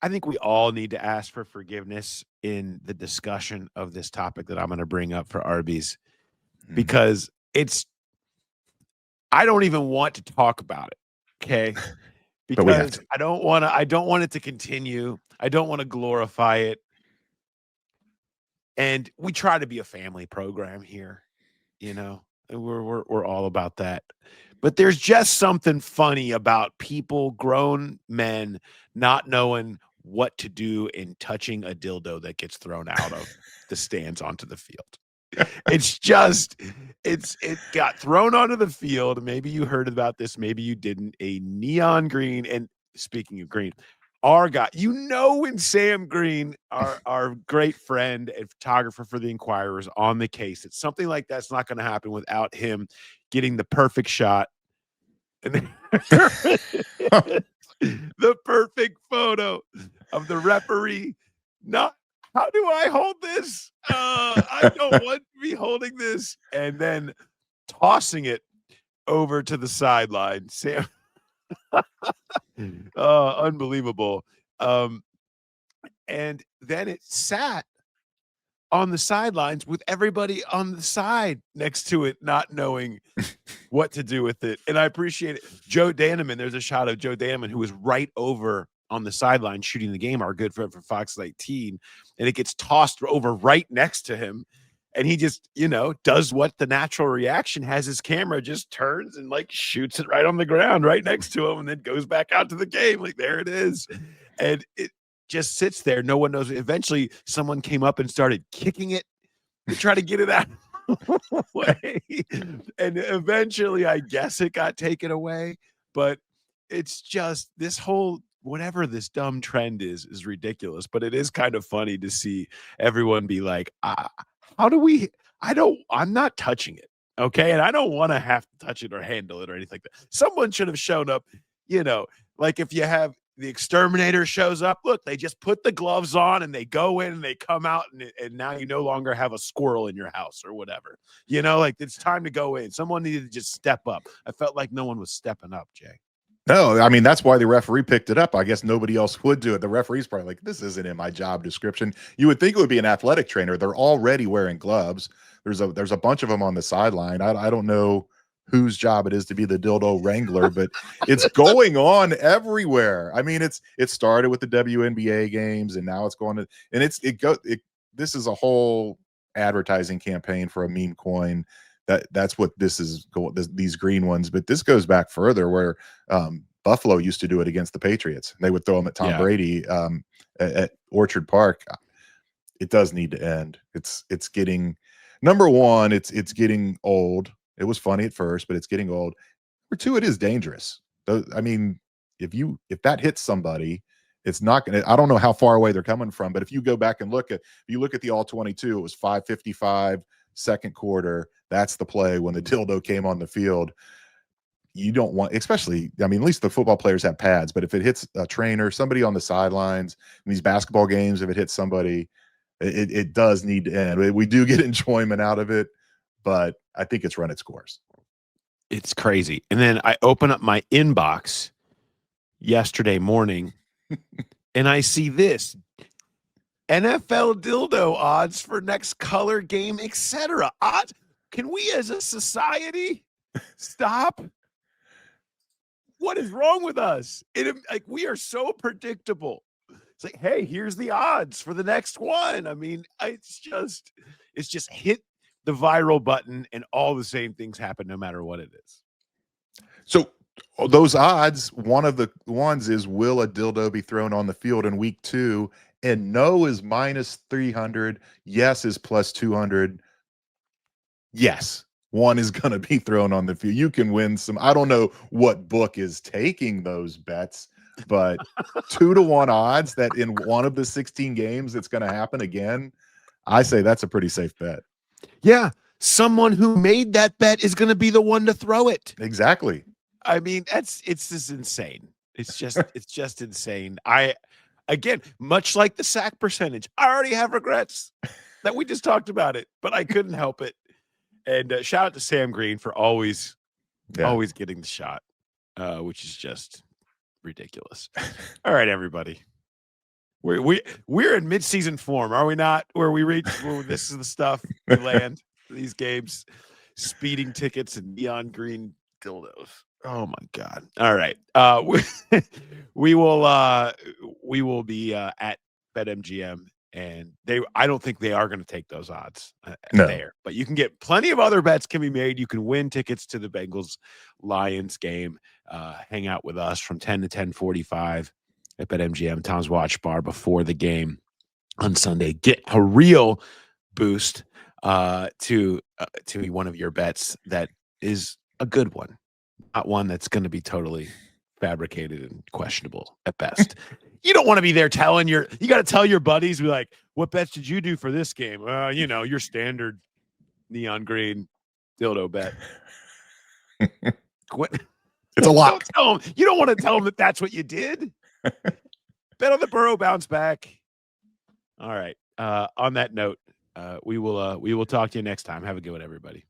I think we all need to ask for forgiveness in the discussion of this topic that I'm going to bring up for Arby's, because I don't even want to talk about it. Okay. But we have Because to. I don't want it to continue. I don't want to glorify it. And we try to be a family program here, and we're all about that. But there's just something funny about people, grown men, not knowing what to do in touching a dildo that gets thrown out of the stands onto the field. It got thrown onto the field. Maybe you heard about this, maybe you didn't. A neon green, and speaking of green, our guy, when Sam Green, our great friend and photographer for the Inquirer, is on the case, it's something like that's not going to happen without him getting the perfect shot. And the perfect photo of the referee. Not, how do I hold this? I don't want to be holding this. And then tossing it over to the sideline. Sam. Unbelievable. And then it sat on the sidelines with everybody on the side next to it, not knowing what to do with it. And I appreciate it. Joe Daneman, there's a shot of Joe Daneman who was right over on the sideline shooting the game, our good friend for Fox 18, and it gets tossed over right next to him. And he just, does what the natural reaction has. His camera just turns and shoots it right on the ground, right next to him, and then goes back out to the game. There it is. And it just sits there. No one knows. Eventually, someone came up and started kicking it to try to get it out of the way. And eventually, I guess it got taken away. But it's just this whole, whatever this dumb trend is ridiculous. But it is kind of funny to see everyone be like, I'm not touching it. Okay. And I don't want to have to touch it or handle it or anything like that. Someone should have shown up, if you have the exterminator shows up, look, they just put the gloves on and they go in and they come out, and now you no longer have a squirrel in your house or whatever. It's time to go in. Someone needed to just step up. I felt like no one was stepping up, Jay. No, I mean, that's why the referee picked it up. I guess nobody else would do it. The referee's probably like, this isn't in my job description. You would think it would be an athletic trainer. They're already wearing gloves. There's a bunch of them on the sideline. I don't know whose job it is to be the dildo wrangler, but it's going on everywhere. I mean, it started with the WNBA games, and now it's going to, and this is a whole advertising campaign for a meme coin. That's what this is going, these green ones. But this goes back further, where Buffalo used to do it against the Patriots. They would throw them at Tom Brady at Orchard Park. It does need to end. It's getting, number one, it's getting old. It was funny at first, but it's getting old. Number two, it is dangerous. I mean, if that hits somebody, it's not going to, I don't know how far away they're coming from, but if you go back and look at the all 22, it was 5:55 second quarter. That's the play when the dildo came on the field. You don't want, especially, I mean, at least the football players have pads, but if it hits a trainer, somebody on the sidelines, in these basketball games, if it hits somebody, it does need to end. We do get enjoyment out of it, but I think it's run its course. It's crazy. And then I open up my inbox yesterday morning and I see this: NFL dildo odds for next color game, etc. Odds. Can we as a society stop what is wrong with us? Like, we are so predictable. It's like, hey, here's the odds for the next one. I mean, it's just hit the viral button and all the same things happen no matter what it is. So those odds, one of the ones is, will a dildo be thrown on the field in week 2? And no is minus 300. Yes is plus 200. Yes, one is going to be thrown on the field. You can win some. I don't know what book is taking those bets, but 2-1 odds that in one of the 16 games it's going to happen again. I say that's a pretty safe bet. Yeah. Someone who made that bet is going to be the one to throw it. Exactly. I mean, it's just insane. It's just insane. Again, much like the sack percentage, I already have regrets that we just talked about it, but I couldn't help it. And shout out to Sam Green for always getting the shot, which is just ridiculous. All right, everybody. We're in mid-season form, are we not? Where this is the stuff we land these games, speeding tickets and neon green dildos. Oh my God! All right, we will be at BetMGM, and I don't think they are going to take those odds there, but you can get plenty of other bets can be made. You can win tickets to the Bengals-Lions game. Hang out with us from 10 to 10:45 at BetMGM, Tom's Watch Bar, before the game on Sunday. Get a real boost to one of your bets that is a good one, not one that's going to be totally fabricated and questionable at best. You don't want to be there you got to tell your buddies, be like, what bets did you do for this game? Your standard neon green dildo bet. It's a lot. You don't want to tell them that that's what you did. Bet on the Burrow bounce back. All right. On that note, we will talk to you next time. Have a good one, everybody.